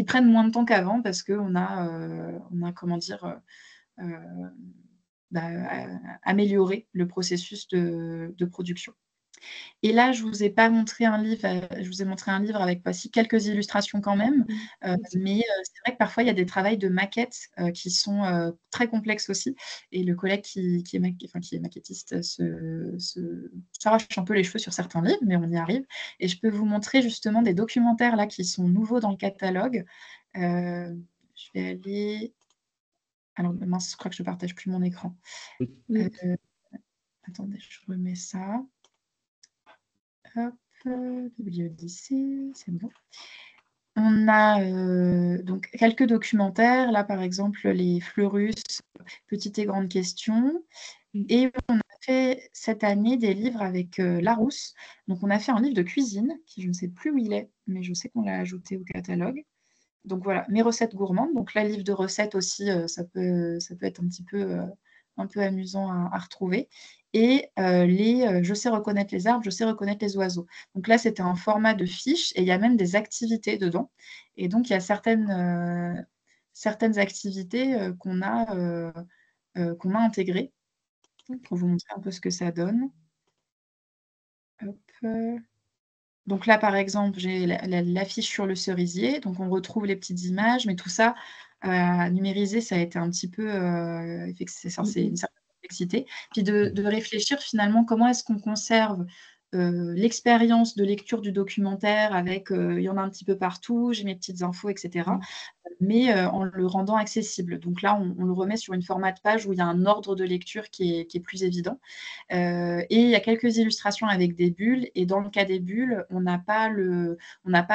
prennent moins de temps qu'avant parce qu'on a comment dire? Amélioré le processus de production. Et là, je vous ai pas montré un livre, je vous ai montré un livre avec voici quelques illustrations quand même, mais c'est vrai que parfois il y a des travails de maquettes, qui sont, très complexes aussi et le collègue qui est maquettiste s'arrache un peu les cheveux sur certains livres, mais on y arrive et je peux vous montrer justement des documentaires là qui sont nouveaux dans le catalogue. Je vais aller alors mince, je crois que je partage plus mon écran. Oui. Attendez, je remets ça. Hop, Bibliodyssée, c'est bon. On a donc quelques documentaires, là par exemple les Fleurus, Petites et grandes questions. Et on a fait cette année des livres avec Larousse. Donc on a fait un livre de cuisine, qui je ne sais plus où il est, mais je sais qu'on l'a ajouté au catalogue. Donc voilà, mes recettes gourmandes. Donc là, livre de recettes aussi, ça peut être un peu amusant à retrouver. Et je sais reconnaître les arbres, je sais reconnaître les oiseaux. Donc là, c'était un format de fiche et il y a même des activités dedans. Et donc, il y a certaines activités qu'on a intégrées pour vous montrer un peu ce que ça donne. Hop. Donc là, par exemple, j'ai l'affiche sur le cerisier. Donc, on retrouve les petites images, mais tout ça, numérisé, ça a été un petit peu... c'est une certaine complexité. Puis de réfléchir finalement comment est-ce qu'on conserve l'expérience de lecture du documentaire avec, il y en a un petit peu partout, j'ai mes petites infos, etc. Mais en le rendant accessible. Donc là, on le remet sur une format de page où il y a un ordre de lecture qui est plus évident. Et il y a quelques illustrations avec des bulles. Et dans le cas des bulles, on n'a pas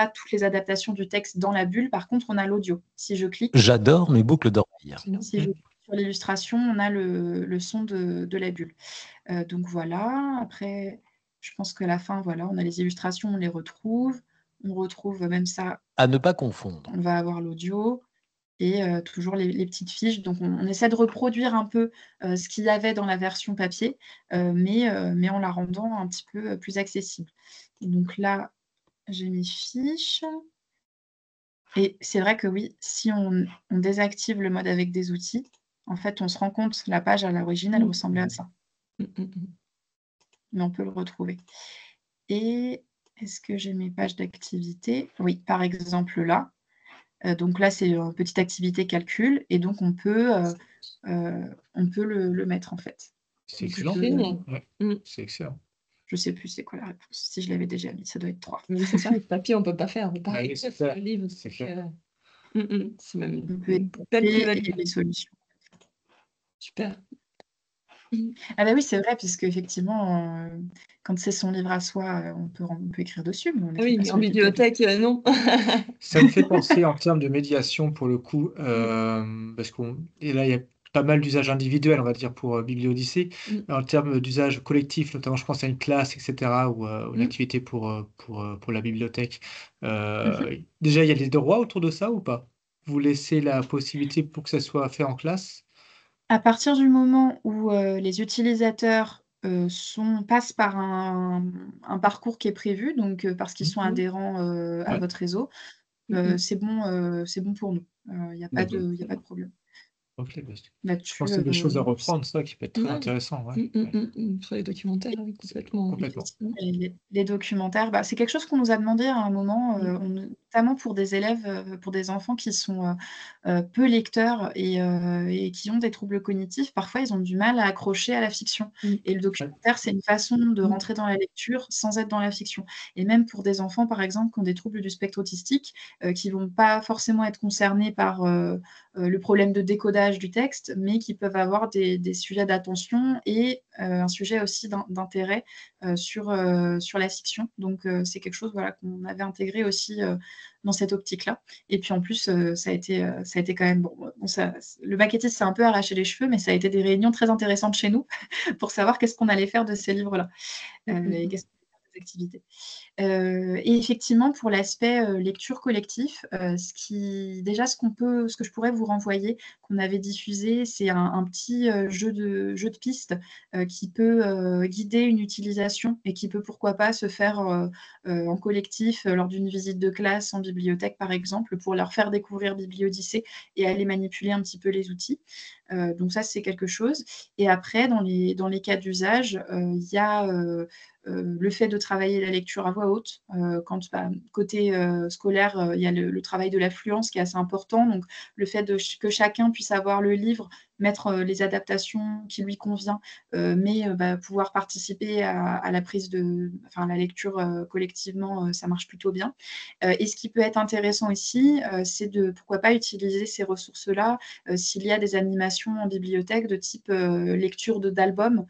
toutes les adaptations du texte dans la bulle. Par contre, on a l'audio. Si je clique, J'adore mes boucles d'oreilles. si je clique sur l'illustration, on a le son de la bulle. Donc voilà. Après, je pense qu'à la fin, voilà, on a les illustrations, on les retrouve. On retrouve même ça. À ne pas confondre. On va avoir l'audio. Et toujours les petites fiches. Donc, on essaie de reproduire un peu ce qu'il y avait dans la version papier, mais en la rendant un petit peu plus accessible. Et donc là, j'ai mes fiches. Et c'est vrai que oui, si on désactive le mode avec des outils, en fait, on se rend compte, la page à l'origine, elle ressemblait à ça. Mais on peut le retrouver. Et est-ce que j'ai mes pages d'activité? Oui, par exemple là. Donc là, c'est une petite activité calcul et donc on peut le mettre en fait. C'est Donc, excellent. Ouais, c'est excellent. je ne sais plus c'est quoi la réponse. Si je l'avais déjà mis, ça doit être 3. Mais c'est ça, avec papier, on ne peut pas faire. On peut pas Oui, écrire c'est sur ça. le livre. C'est clair. C'est même On peut une belle éditer plus-value. et les solutions. Super. Ah bah oui, c'est vrai, puisque effectivement, quand c'est son livre à soi, on peut écrire dessus, mais on Ah n'écrit oui, pas mais sur en les bibliothèque, non. Ça me fait penser en termes de médiation pour le coup, parce et là, il y a pas mal d'usages individuels, on va dire, pour Bibliodyssée. En termes d'usage collectif, notamment, je pense à une classe, et cetera, ou une activité pour la bibliothèque. Déjà, il y a des droits autour de ça ou pas? Vous laissez la possibilité pour que ça soit fait en classe? À partir du moment où les utilisateurs passent par un parcours qui est prévu, donc parce qu'ils sont adhérents à Ouais. votre réseau, c'est bon pour nous. Il n'y a pas D'accord. de problème. Ok, bah, je Là-dessus, pense que c'est des choses à reprendre, ça, qui peut être très Ouais. intéressant. Ouais. Sur les documentaires, oui, complètement. Complètement. les documentaires, c'est quelque chose qu'on nous a demandé à un moment, notamment pour des élèves, pour des enfants qui sont peu lecteurs et qui ont des troubles cognitifs. Parfois, ils ont du mal à accrocher à la fiction. Et le documentaire, c'est une façon de rentrer dans la lecture sans être dans la fiction. Et même pour des enfants, par exemple, qui ont des troubles du spectre autistique, qui ne vont pas forcément être concernés par le problème de décodage du texte, mais qui peuvent avoir des sujets d'attention et un sujet aussi d'intérêt sur la fiction. Donc, c'est quelque chose qu'on avait intégré aussi dans cette optique-là. Et puis, en plus, ça a été quand même... le maquettiste s'est un peu arraché les cheveux, mais ça a été des réunions très intéressantes chez nous pour savoir qu'est-ce qu'on allait faire de ces livres-là et qu'est-ce qu'on allait faire des activités. Et effectivement, pour l'aspect lecture collectif, ce que je pourrais vous renvoyer, qu'on avait diffusé, c'est un petit jeu de piste qui peut guider une utilisation et qui peut, pourquoi pas, se faire en collectif lors d'une visite de classe en bibliothèque, par exemple, pour leur faire découvrir Bibliodyssée et aller manipuler un petit peu les outils. Donc ça, c'est quelque chose. Et après, dans les cas d'usage, il y a le fait de travailler la lecture à voix haute, quand côté scolaire, il y a le travail de l'affluence qui est assez important. Donc le fait que chacun puisse avoir le livre, mettre les adaptations qui lui convient, mais pouvoir participer à la prise à la lecture collectivement, ça marche plutôt bien. Et ce qui peut être intéressant ici, c'est pourquoi pas utiliser ces ressources-là s'il y a des animations en bibliothèque de type lecture d'albums,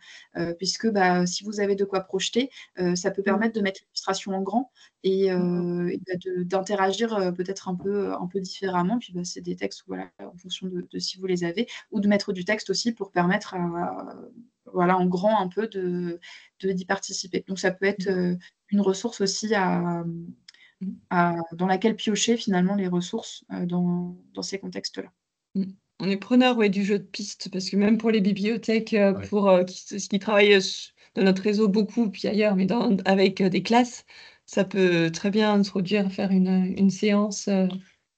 puisque si vous avez de quoi projeter, ça peut permettre de mettre l'illustration en grand et d'interagir peut-être un peu différemment. Puis c'est des textes, voilà, en fonction de si vous les avez, ou de mettre du texte aussi pour permettre en grand un peu d'y participer. Donc ça peut être une ressource aussi dans laquelle piocher finalement les ressources dans ces contextes-là. On est preneur du jeu de piste, parce que même pour les bibliothèques qui travaillent dans notre réseau beaucoup, puis ailleurs, mais avec des classes, ça peut très bien introduire, faire une séance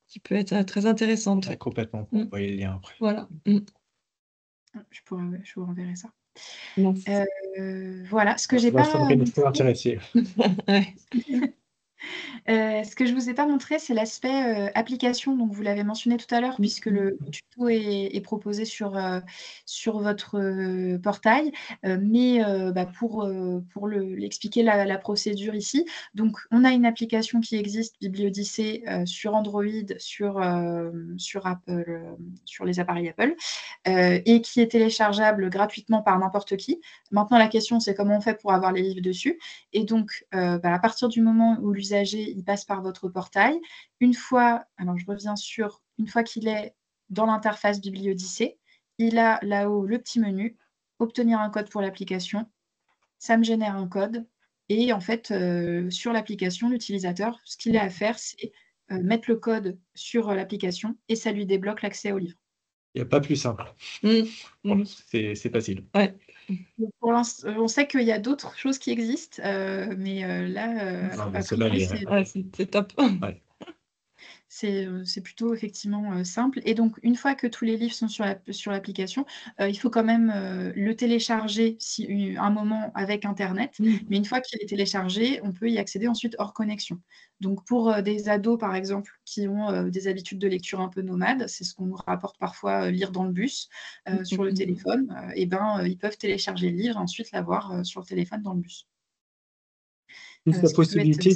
qui peut être très intéressante. Ouais, complètement. Vous voyez le lien après. Voilà. Je vous renverrai ça. Merci. Voilà, ce que j'ai pas intéressé. Ouais. Ce que je vous ai pas montré, c'est l'aspect application. Donc vous l'avez mentionné tout à l'heure, puisque le tuto est proposé sur votre portail. Mais pour l'expliquer la procédure ici, donc on a une application qui existe, BiblioDyssée, sur Android, sur Apple, sur les appareils Apple, et qui est téléchargeable gratuitement par n'importe qui. Maintenant, la question, c'est comment on fait pour avoir les livres dessus. Et donc, à partir du moment où l'usager il passe par votre portail, une fois qu'il est dans l'interface BiblioDyssée, il a là-haut le petit menu, obtenir un code pour l'application, ça me génère un code, et en fait, sur l'application, l'utilisateur, ce qu'il a à faire, c'est mettre le code sur l'application et ça lui débloque l'accès au livre. Il n'y a pas plus simple. C'est facile. Ouais. Pour l'instant, on sait qu'il y a d'autres choses qui existent, mais là, c'est top. Ouais. C'est plutôt effectivement simple. Et donc, une fois que tous les livres sont sur l'application, il faut quand même le télécharger un moment avec Internet. Mais une fois qu'il est téléchargé, on peut y accéder ensuite hors connexion. Donc, pour des ados, par exemple, qui ont des habitudes de lecture un peu nomades, c'est ce qu'on nous rapporte parfois, lire dans le bus, sur le téléphone, ils peuvent télécharger le livre et ensuite l'avoir sur le téléphone dans le bus. Plus la possibilité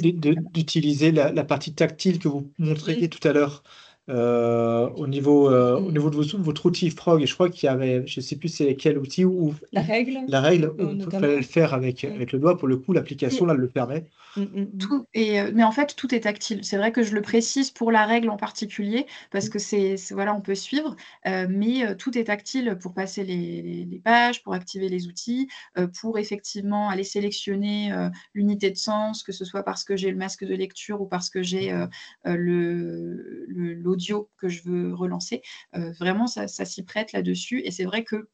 d'utiliser la partie tactile que vous montriez tout à l'heure, au niveau de votre outil Frog. Et je crois qu'il y avait, je ne sais plus c'est quel outil, où La règle, où il fallait le faire avec le doigt. Pour le coup, l'application là le permet. Mais en fait, tout est tactile. C'est vrai que je le précise pour la règle en particulier, parce que voilà, on peut suivre, mais tout est tactile pour passer les pages, pour activer les outils, pour effectivement aller sélectionner l'unité de sens, que ce soit parce que j'ai le masque de lecture ou parce que j'ai l'audio que je veux relancer. Vraiment, ça s'y prête là-dessus, et c'est vrai que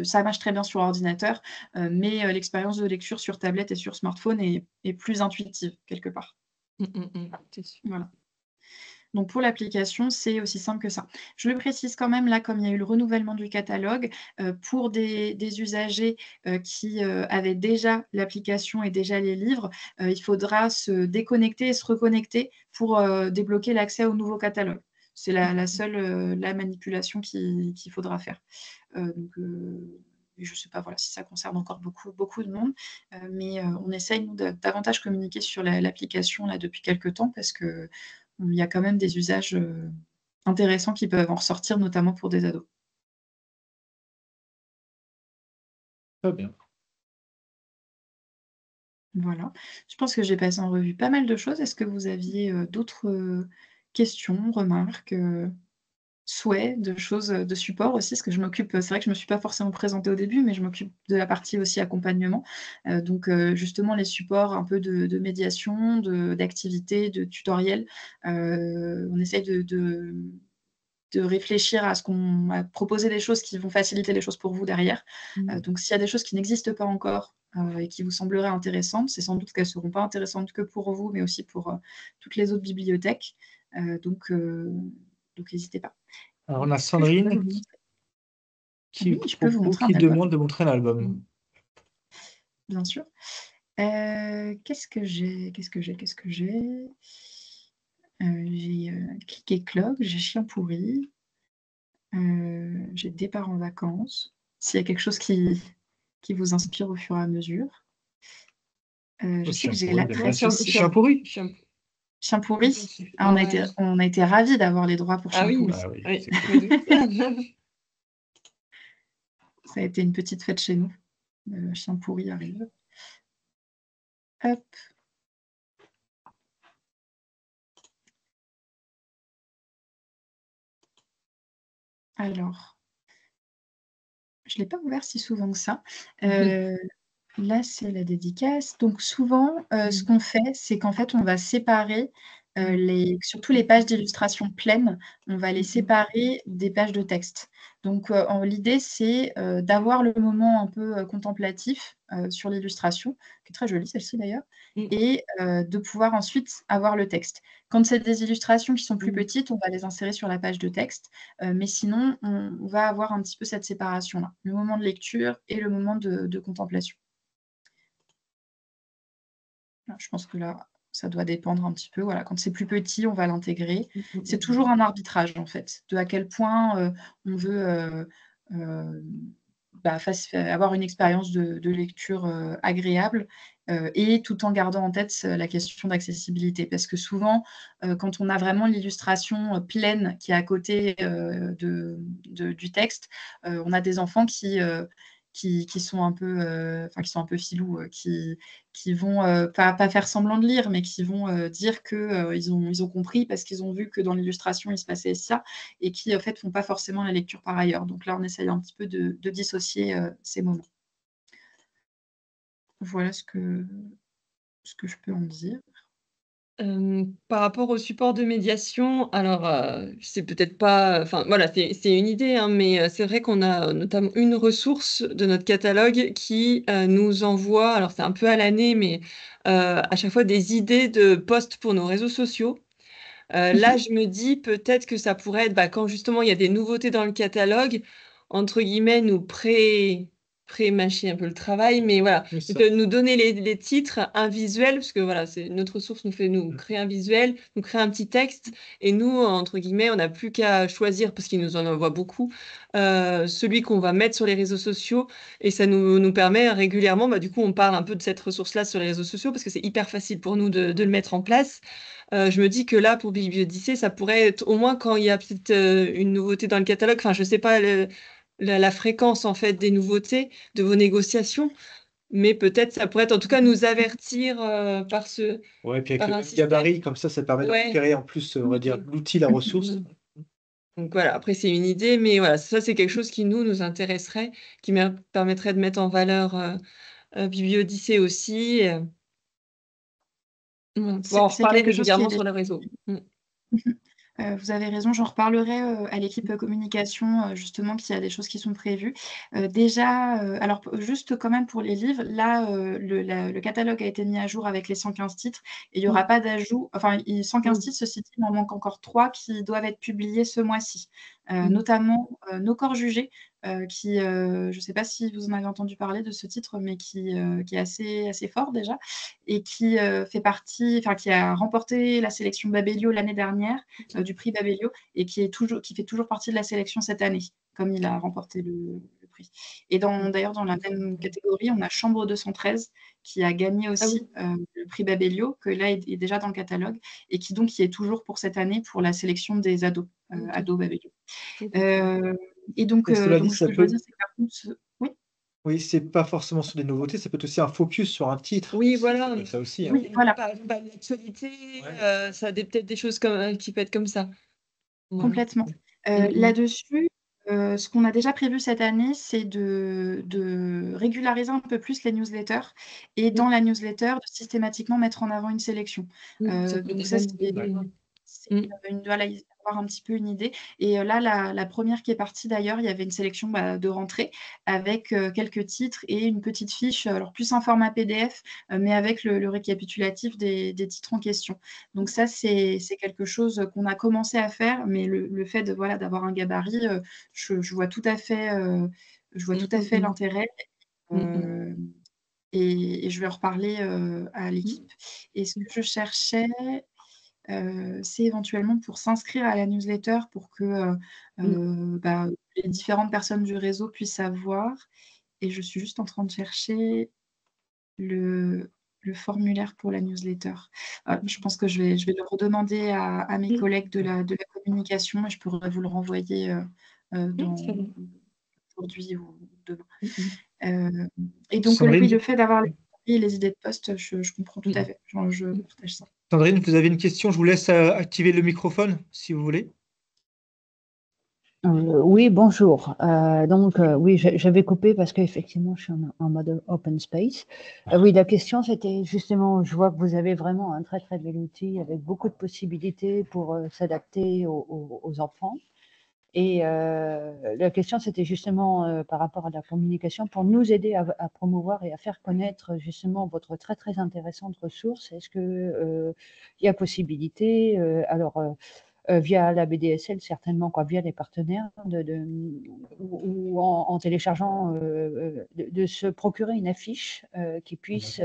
ça marche très bien sur ordinateur, mais l'expérience de lecture sur tablette et sur smartphone est plus intuitive quelque part. C'est sûr. Voilà. Donc pour l'application, c'est aussi simple que ça. Je le précise quand même, là, comme il y a eu le renouvellement du catalogue, pour des usagers qui avaient déjà l'application et déjà les livres, il faudra se déconnecter et se reconnecter pour débloquer l'accès au nouveau catalogue. C'est la seule manipulation qu'il faudra faire. Je ne sais pas si ça concerne encore beaucoup de monde, mais on essaye, nous, de davantage communiquer sur l'application là, depuis quelques temps, parce qu'il y a quand même des usages intéressants qui peuvent en ressortir, notamment pour des ados. Très bien. Voilà. Je pense que j'ai passé en revue pas mal de choses. Est-ce que vous aviez d'autres questions, remarques, souhaits de choses, de support aussi? Parce que c'est vrai que je me suis pas forcément présentée au début, mais je m'occupe de la partie aussi accompagnement. Donc justement les supports un peu de médiation, d'activités, de tutoriels. On essaye de réfléchir à proposer des choses qui vont faciliter les choses pour vous derrière. Donc s'il y a des choses qui n'existent pas encore, et qui vous sembleraient intéressantes, c'est sans doute qu'elles ne seront pas intéressantes que pour vous, mais aussi pour toutes les autres bibliothèques. Donc n'hésitez pas. Alors on a Sandrine qui demande de montrer un album. demande de montrer un album. bien sûr. Qu'est-ce que j'ai? J'ai Clic et Cloc, j'ai Chien pourri, j'ai Départ en vacances. S'il y a quelque chose qui vous inspire au fur et à mesure. Je sais Chien que j'ai pourri, La ben Ah, merci. Trace, Chien pourri? Chien pourri. Ah, Ouais. on a été ravis d'avoir les droits pour Ah Chien oui, pourri. Ah oui, oui, c'est cool. me doute. Ça a été une petite fête chez nous. Chien pourri arrive. Hop. Alors, je ne l'ai pas ouvert si souvent que ça. Là, c'est la dédicace. Donc souvent, ce qu'on fait, c'est qu'en fait, on va séparer, surtout les pages d'illustration pleines, on va les séparer des pages de texte. Donc l'idée, c'est, d'avoir le moment un peu, contemplatif, sur l'illustration, qui est très jolie celle-ci d'ailleurs, et de pouvoir ensuite avoir le texte. Quand c'est des illustrations qui sont plus petites, on va les insérer sur la page de texte, mais sinon, on va avoir un petit peu cette séparation-là, le moment de lecture et le moment de contemplation. Je pense que là, ça doit dépendre un petit peu. Voilà, quand c'est plus petit, on va l'intégrer. C'est toujours un arbitrage, en fait, de à quel point, on veut, avoir une expérience de lecture, agréable, et tout en gardant en tête la question d'accessibilité. Parce que souvent, quand on a vraiment l'illustration, pleine qui est à côté, du texte, on a des enfants qui sont un peu, filous, qui vont, pas faire semblant de lire, mais qui vont, dire que, ils ont compris parce qu'ils ont vu que dans l'illustration, il se passait ça et qui, en fait, font pas forcément la lecture par ailleurs. Donc là, on essaye un petit peu de dissocier, ces moments. Voilà ce que je peux en dire. Par rapport au support de médiation, alors, c'est peut-être pas enfin, voilà, c'est une idée, hein, mais, c'est vrai qu'on a notamment une ressource de notre catalogue qui, nous envoie, alors c'est un peu à l'année, mais, à chaque fois des idées de posts pour nos réseaux sociaux. Là, je me dis peut-être que ça pourrait être, bah, quand justement il y a des nouveautés dans le catalogue, entre guillemets, nous pré-mâcher un peu le travail, mais voilà, Oui, ça. de nous donner les titres, un visuel, parce que voilà, c'est notre ressource nous fait nous créer un visuel, nous créer un petit texte et nous, entre guillemets, on n'a plus qu'à choisir, parce qu'ils nous en envoient beaucoup, celui qu'on va mettre sur les réseaux sociaux et ça nous permet régulièrement, bah, du coup, on parle un peu de cette ressource-là sur les réseaux sociaux parce que c'est hyper facile pour nous de le mettre en place. Je me dis que là, pour Bibliodyssée, ça pourrait être au moins quand il y a peut-être, une nouveauté dans le catalogue, enfin, je sais pas la fréquence, en fait, des nouveautés, de vos négociations, mais peut-être ça pourrait être en tout cas nous avertir, Ouais, puis avec par le un même système. gabarit, comme ça permet de Ouais. récupérer en plus, on va dire, l'outil, la ressource. Donc voilà, après c'est une idée, mais voilà, ça c'est quelque chose qui nous intéresserait, qui permettrait de mettre en valeur, Bibliodyssée aussi, pouvoir en C'est reparler quelque chose qui est régulièrement sur déjà les réseaux. vous avez raison, j'en reparlerai, à l'équipe, communication, justement, qu'il y a des choses qui sont prévues. Déjà, alors p juste quand même pour les livres, là, le catalogue a été mis à jour avec les 115 titres et il y aura pas d'ajout, enfin, 115 titres, ceci dit, il m'en manque encore 3 qui doivent être publiés ce mois-ci. Notamment, Nos corps jugés, qui, je ne sais pas si vous en avez entendu parler de ce titre, mais qui est assez fort déjà et qui, fait partie, enfin, qui a remporté la sélection Babelio l'année dernière, du prix Babelio et qui fait toujours partie de la sélection cette année, comme il a remporté le prix. Et d'ailleurs, dans la même catégorie, on a Chambre 213 qui a gagné Ah oui. aussi, le prix Babelio, que là est déjà dans le catalogue et qui est toujours pour cette année pour la sélection des ados, OK. ados Babelio. OK. Et donc, Cela dit, ce ça que je veux peut dire, c'est que par contre oui? oui, c'est pas forcément sur des nouveautés, ça peut être aussi un focus sur un titre. Oui, voilà. Ça aussi, hein. Oui, voilà, Par exemple, bah, l'actualité, Ouais. ça a peut-être des choses comme, qui peut être comme ça. Voilà. complètement. Mmh. Là-dessus, ce qu'on a déjà prévu cette année, c'est de régulariser un peu plus les newsletters et Mmh. dans la newsletter, de systématiquement mettre en avant une sélection. Ça peut Donc être ça, une c'est bonne idée, ouais. c'est Mmh. voilà, avoir un petit peu une idée et là, la 1re qui est partie d'ailleurs, il y avait une sélection, bah, de rentrée avec, quelques titres et une petite fiche, alors plus un format PDF, mais avec le récapitulatif des titres en question. Donc ça, c'est quelque chose, qu'on a commencé à faire, mais le fait de voilà, d'avoir un gabarit, je vois tout à fait Mmh, mmh mh. l'intérêt. Mmh mh. Hem et je vais en reparler à l'équipe. Et ce que je cherchais, c'est éventuellement pour s'inscrire à la newsletter pour que bah, les différentes personnes du réseau puissent savoir. Et je suis juste en train de chercher le, le formulaire pour la newsletter. Je pense que je vais le redemander à mes collègues de la communication et je pourrais vous le renvoyer Très bien. aujourd'hui ou demain. Mhm. Et donc, Sandrine, oui, le fait d'avoir les idées de poste, je comprends tout à fait. Je partage ça. Sandrine, vous avez une question? Je vous laisse activer le microphone si vous voulez. Oui, bonjour. Oui, j'avais coupé parce qu'effectivement, je suis en mode open space. Oui, la question, c'était justement, je vois que vous avez vraiment un très, très bel outil avec beaucoup de possibilités pour s'adapter aux enfants. Et la question, c'était justement par rapport à la communication, pour nous aider à promouvoir et à faire connaître justement votre très, très intéressante ressource. Est-ce que il y a possibilité, via la BDSL certainement, quoi, via les partenaires, ou en téléchargeant, de se procurer une affiche qui puisse,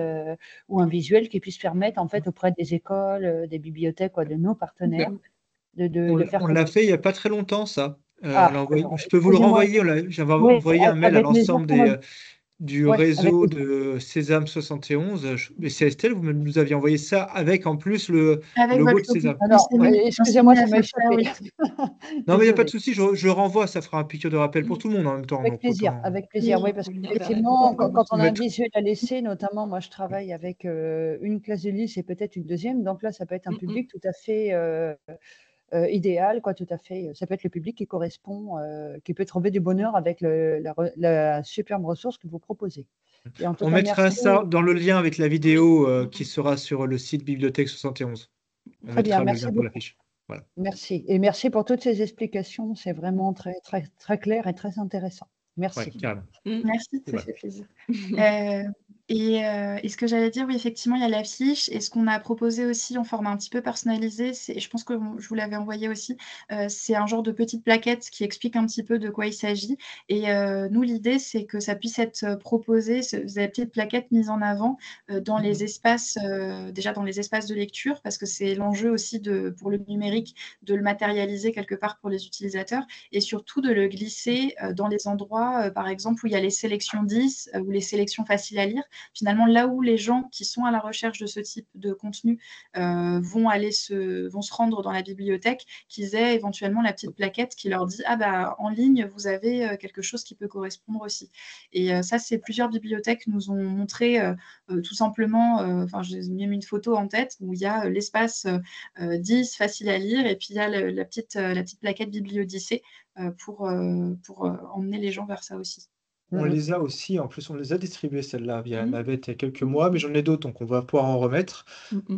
ou un visuel qui puisse permettre en fait auprès des écoles, des bibliothèques, quoi, de nos partenaires, de faire On l'a connaître. fait il n'y a pas très longtemps, ça. Alors, Je peux vous le excusez-moi. renvoyer. J'avais Oui, envoyé un mail à avec plaisir. l'ensemble du Ouais, avec réseau plaisir. de Sésame 71. Mais c'est Estelle, vous nous aviez envoyé ça avec en plus le Avec logo votre de logo. Sésame. Alors, excusez-moi, ça m'a faire ça, échappé. oui. Non, mais il n'y a pas de Désolée. souci, je renvoie, ça fera un piqûre de rappel pour tout le monde en même temps. Donc autant... Avec plaisir, oui, parce qu'effectivement, quand on a un visuel à laisser, notamment, moi, je travaille avec une classe de lycée et peut-être une deuxième, donc là, ça peut être un public tout à fait idéal, quoi, tout à fait. Ça peut être le public qui correspond, qui peut trouver du bonheur avec la superbe ressource que vous proposez. Et en tout On cas, mettra merci. ça dans le lien avec la vidéo qui sera sur le site Bibliothèque 71. On Très bien, mettra le merci lien pour beaucoup. l'affiche. Voilà. Merci. Et merci pour toutes ces explications. C'est vraiment très, très, très clair et très intéressant. Ouais, Merci. carrément. Merci, ça Voilà. fait plaisir. Et ce que j'allais dire, oui, effectivement, il y a l'affiche. Et ce qu'on a proposé aussi en format un petit peu personnalisé, je pense que je vous l'avais envoyé aussi, c'est un genre de petite plaquette qui explique un petit peu de quoi il s'agit. Et nous, l'idée, c'est que ça puisse être proposé, la petite plaquette mise en avant dans les espaces, déjà dans les espaces de lecture, parce que c'est l'enjeu aussi pour le numérique, de le matérialiser quelque part pour les utilisateurs, et surtout de le glisser dans les endroits, par exemple, où il y a les sélections 10 ou les sélections faciles à lire. Finalement, là où les gens qui sont à la recherche de ce type de contenu vont se rendre dans la bibliothèque, qu'ils aient éventuellement la petite plaquette qui leur dit « Ah bah, en ligne, vous avez quelque chose qui peut correspondre aussi ». Et ça, c'est plusieurs bibliothèques nous ont montré tout simplement, j'ai mis une photo en tête où il y a l'espace 10 facile à lire et puis il y a la petite plaquette Bibliodyssée pour emmener les gens vers ça aussi. On les a aussi, en plus, on les a distribuées, celles-là, via la Mhm. navette il y a quelques mois, mais j'en ai d'autres, donc on va pouvoir en remettre.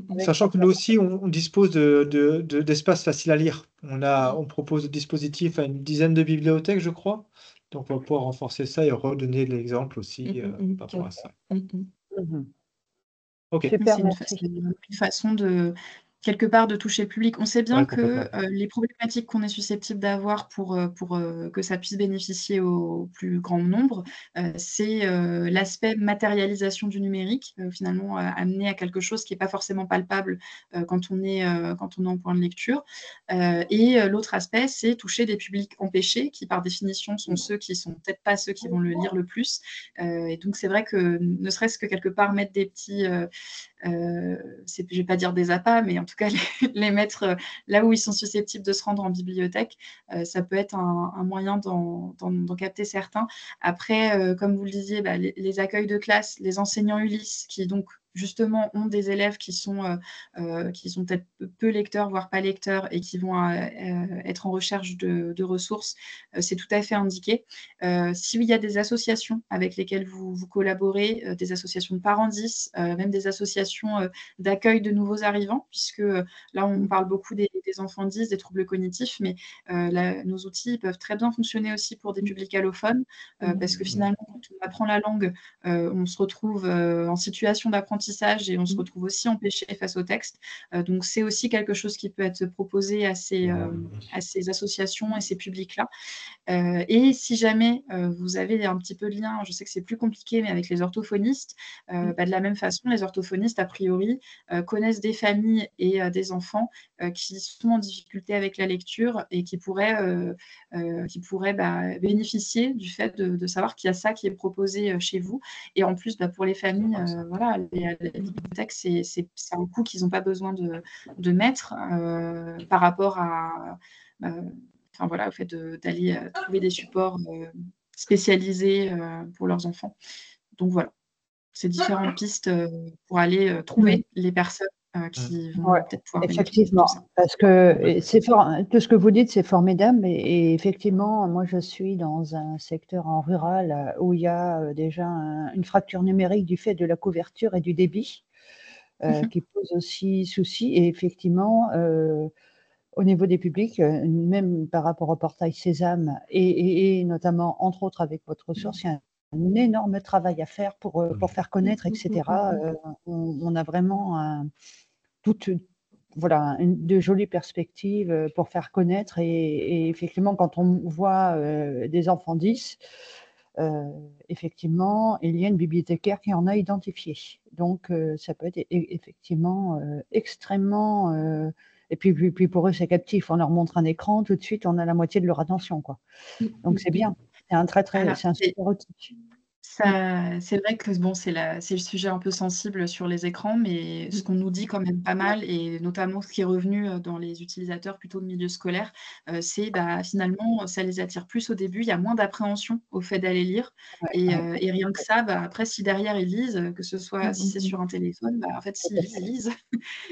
Avec Sachant que nous aussi, on dispose d'espaces faciles à lire. On propose des dispositifs à une dizaine de bibliothèques, je crois. Donc on va pouvoir renforcer ça et redonner l'exemple aussi par rapport à ça. Mhm. Ok. Super, C'est merci. une façon de, quelque part, de toucher le public. On sait bien Ouais, que complètement. les problématiques qu'on est susceptible d'avoir pour que ça puisse bénéficier au plus grand nombre, c'est l'aspect matérialisation du numérique, finalement amener à quelque chose qui n'est pas forcément palpable quand on est en point de lecture. Et l'autre aspect, c'est toucher des publics empêchés, qui par définition sont ceux qui ne sont peut-être pas ceux qui vont le lire le plus. Et donc c'est vrai que ne serait-ce que quelque part mettre des petits... je ne vais pas dire des appâts, mais en tout cas les mettre là où ils sont susceptibles de se rendre en bibliothèque, ça peut être un moyen d'en capter certains. Après, comme vous le disiez, les accueils de classe, les enseignants Ulysse, qui donc justement ont des élèves qui sont peut-être peu lecteurs, voire pas lecteurs, et qui vont être en recherche de ressources, c'est tout à fait indiqué. S'il y a des associations avec lesquelles vous collaborez, des associations de parents 10, même des associations d'accueil de nouveaux arrivants, puisque là, on parle beaucoup des enfants 10, des troubles cognitifs, mais nos outils peuvent très bien fonctionner aussi pour des publics allophones, parce que finalement, quand on apprend la langue, on se retrouve en situation d'apprentissage d'apprentissage et on se retrouve aussi empêché face au texte. Donc c'est aussi quelque chose qui peut être proposé à ces associations et ces publics-là. Et si jamais vous avez un petit peu de lien, je sais que c'est plus compliqué, mais avec les orthophonistes, de la même façon, les orthophonistes, a priori, connaissent des familles et des enfants qui sont en difficulté avec la lecture et qui pourraient bénéficier du fait de savoir qu'il y a ça qui est proposé chez vous. Et en plus, pour les familles, voilà, les bibliothèques, c'est un coût qu'ils n'ont pas besoin de mettre par rapport à enfin voilà, au fait d'aller trouver des supports spécialisés pour leurs enfants. Donc voilà, c'est différentes pistes pour aller trouver les personnes qui vont Ouais, peut-être pouvoir bénéficier de tout effectivement, ça. parce que c'est fort, tout ce que vous dites, c'est formidable. Et effectivement, moi, je suis dans un secteur en rural où il y a déjà une fracture numérique du fait de la couverture et du débit qui pose aussi souci. Et effectivement, au niveau des publics, même par rapport au portail Sésame et notamment, entre autres, avec votre ressource, il y a un énorme travail à faire pour faire connaître, etc. On a vraiment toutes voilà, de jolies perspectives pour faire connaître. Et effectivement, quand on voit des enfants 10, effectivement, il y a une bibliothécaire qui en a identifié. Donc, ça peut être effectivement extrêmement. Et puis pour eux, c'est captif. On leur montre un écran, tout de suite, on a la moitié de leur attention, quoi. Donc, c'est bien. C'est un Voilà. c'est un super outil. C'est vrai que bon, c'est le sujet un peu sensible sur les écrans, mais ce qu'on nous dit quand même pas mal, et notamment ce qui est revenu dans les utilisateurs plutôt de milieu scolaire, c'est finalement, ça les attire plus au début. Il y a moins d'appréhension au fait d'aller lire. Ouais, Et, ouais. et rien que ça, après, si derrière ils lisent, que ce soit si c'est sur un téléphone, en fait, s'ils lisent,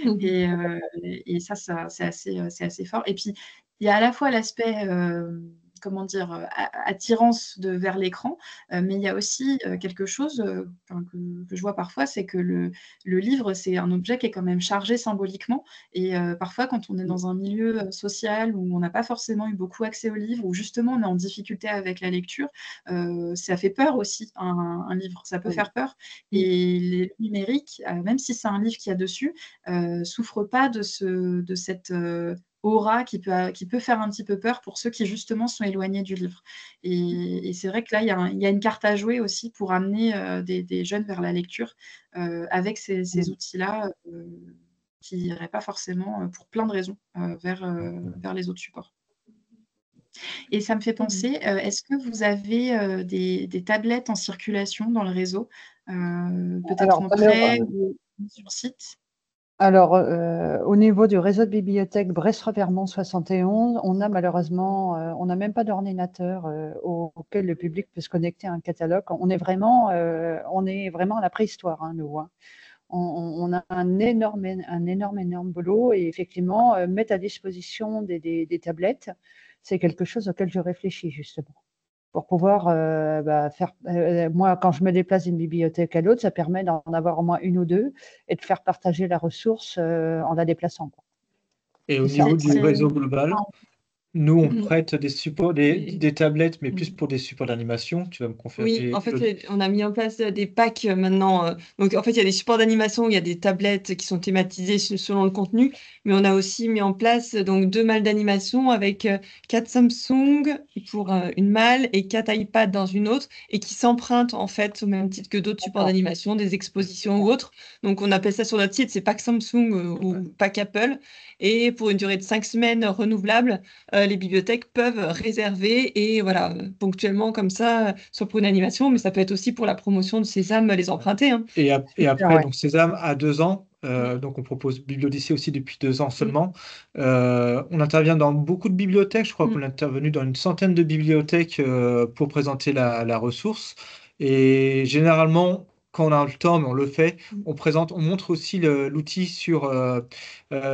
ils lisent. Et ça, c'est assez fort. Et puis, il y a à la fois l'aspect, comment dire, attirance vers l'écran, mais il y a aussi quelque chose que je vois parfois, c'est que le livre, c'est un objet qui est quand même chargé symboliquement. Et parfois, quand on est dans un milieu social où on n'a pas forcément eu beaucoup accès aux livres, où justement on est en difficulté avec la lecture, ça fait peur aussi, un livre, ça peut faire peur. Et les numériques, même si c'est un livre qu'il y a dessus, souffre pas de cette aura qui peut faire un petit peu peur pour ceux qui justement sont éloignés du livre. Et c'est vrai que là, il y a une carte à jouer aussi pour amener des jeunes vers la lecture avec ces outils-là qui n'iraient pas forcément, pour plein de raisons, vers les autres supports. Et ça me fait penser, est-ce que vous avez des tablettes en circulation dans le réseau, peut-être Alors, en prêt ou sur site? Alors, au niveau du réseau de bibliothèques Brest-Revermont 71, on a malheureusement, on n'a même pas d'ordinateur auquel le public peut se connecter à un catalogue. On est vraiment à la préhistoire, hein, nous. Hein. On a un énorme boulot. Et effectivement, mettre à disposition des tablettes, c'est quelque chose auquel je réfléchis justement. Pour pouvoir faire. Moi, quand je me déplace d'une bibliothèque à l'autre, ça permet d'en avoir au moins une ou deux et de faire partager la ressource en la déplaçant, quoi. Et au C'est ça. niveau du réseau global, nous, on Mhm. prête des supports, des tablettes, mais plus pour des supports d'animation. Tu vas me Oui, confirmer. en fait, on a mis en place des packs maintenant. Donc, en fait, il y a des supports d'animation, il y a des tablettes qui sont thématisées selon le contenu, mais on a aussi mis en place donc 2 malles d'animation avec 4 Samsung pour une malle et 4 iPads dans une autre, et qui s'empruntent en fait au même titre que d'autres supports D'accord. d'animation, des expositions ou autres. Donc, on appelle ça sur notre site, c'est pack Samsung ou pack Apple. Et pour une durée de 5 semaines renouvelable, les bibliothèques peuvent réserver et voilà, ponctuellement comme ça, soit pour une animation, mais ça peut être aussi pour la promotion de Sésame, les empruntés. Hein. Et Super, après, ouais. donc Sésame a 2 ans. Donc on propose Bibliodyssée aussi depuis 2 ans seulement. On intervient dans beaucoup de bibliothèques. Je crois qu'on est intervenu dans une centaine de bibliothèques pour présenter la ressource. Et généralement, quand on a le temps, mais on le fait, on montre aussi l'outil sur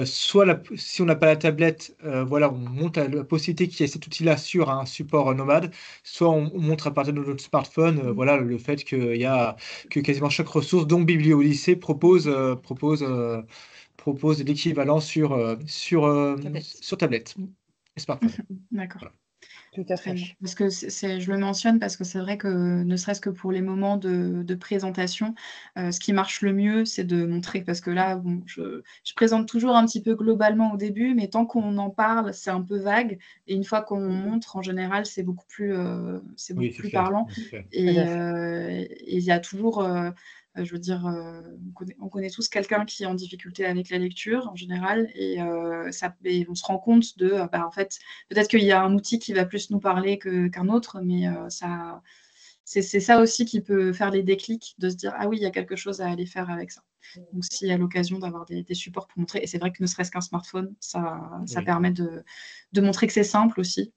soit si on n'a pas la tablette, voilà, on montre la possibilité qu'il y ait cet outil-là sur un support nomade, soit on montre à partir de notre smartphone, voilà, le fait que quasiment chaque ressource, dont Bibliodyssée, propose l'équivalent sur Tablette. tablette et smartphone. D'accord. Voilà. Tout à Très bien. fait. Parce que je le mentionne parce que c'est vrai que ne serait-ce que pour les moments de présentation, ce qui marche le mieux, c'est de montrer. Parce que là, bon, je présente toujours un petit peu globalement au début, mais tant qu'on en parle, c'est un peu vague. Et une fois qu'on montre, en général, c'est beaucoup plus Oui, c'est clair. parlant. C'est clair. Tout à fait. Et il y a toujours, je veux dire, on connaît tous quelqu'un qui est en difficulté avec la lecture, en général, et on se rend compte en fait, peut-être qu'il y a un outil qui va plus nous parler qu'un autre, mais c'est ça aussi qui peut faire les déclics, de se dire: «Ah oui, il y a quelque chose à aller faire avec ça». Donc s'il y a l'occasion d'avoir des supports pour montrer, et c'est vrai que ne serait-ce qu'un smartphone, ça Oui. permet de montrer que c'est simple aussi,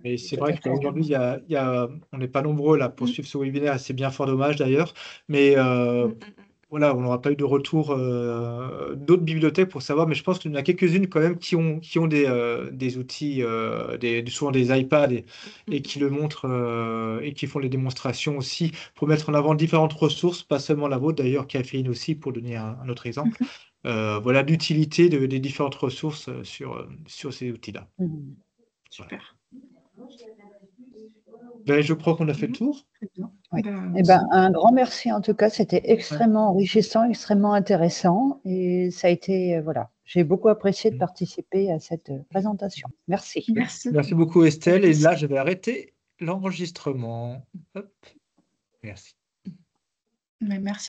Et c'est Tout vrai à fait. qu'aujourd'hui, on n'est pas nombreux là pour Mmh. suivre ce webinaire, et c'est bien fort dommage d'ailleurs. Mais voilà, on n'aura pas eu de retour d'autres bibliothèques pour savoir, mais je pense qu'il y en a quelques-unes quand même qui ont des outils, souvent des iPads et qui le montrent et qui font les démonstrations aussi pour mettre en avant différentes ressources, pas seulement la vôtre d'ailleurs, Caféine aussi, pour donner un autre exemple. Voilà l'utilité des différentes ressources sur ces outils-là. Mhm. Voilà. Super. Ben, je crois qu'on a fait le tour. Très bien. Oui. Ben, Eh ben, un grand merci en tout cas, c'était extrêmement enrichissant, extrêmement intéressant et ça a été, voilà, j'ai beaucoup apprécié de participer à cette présentation. Merci. merci. Merci beaucoup Estelle. Et là, je vais arrêter l'enregistrement. Hop. Merci. Mais merci.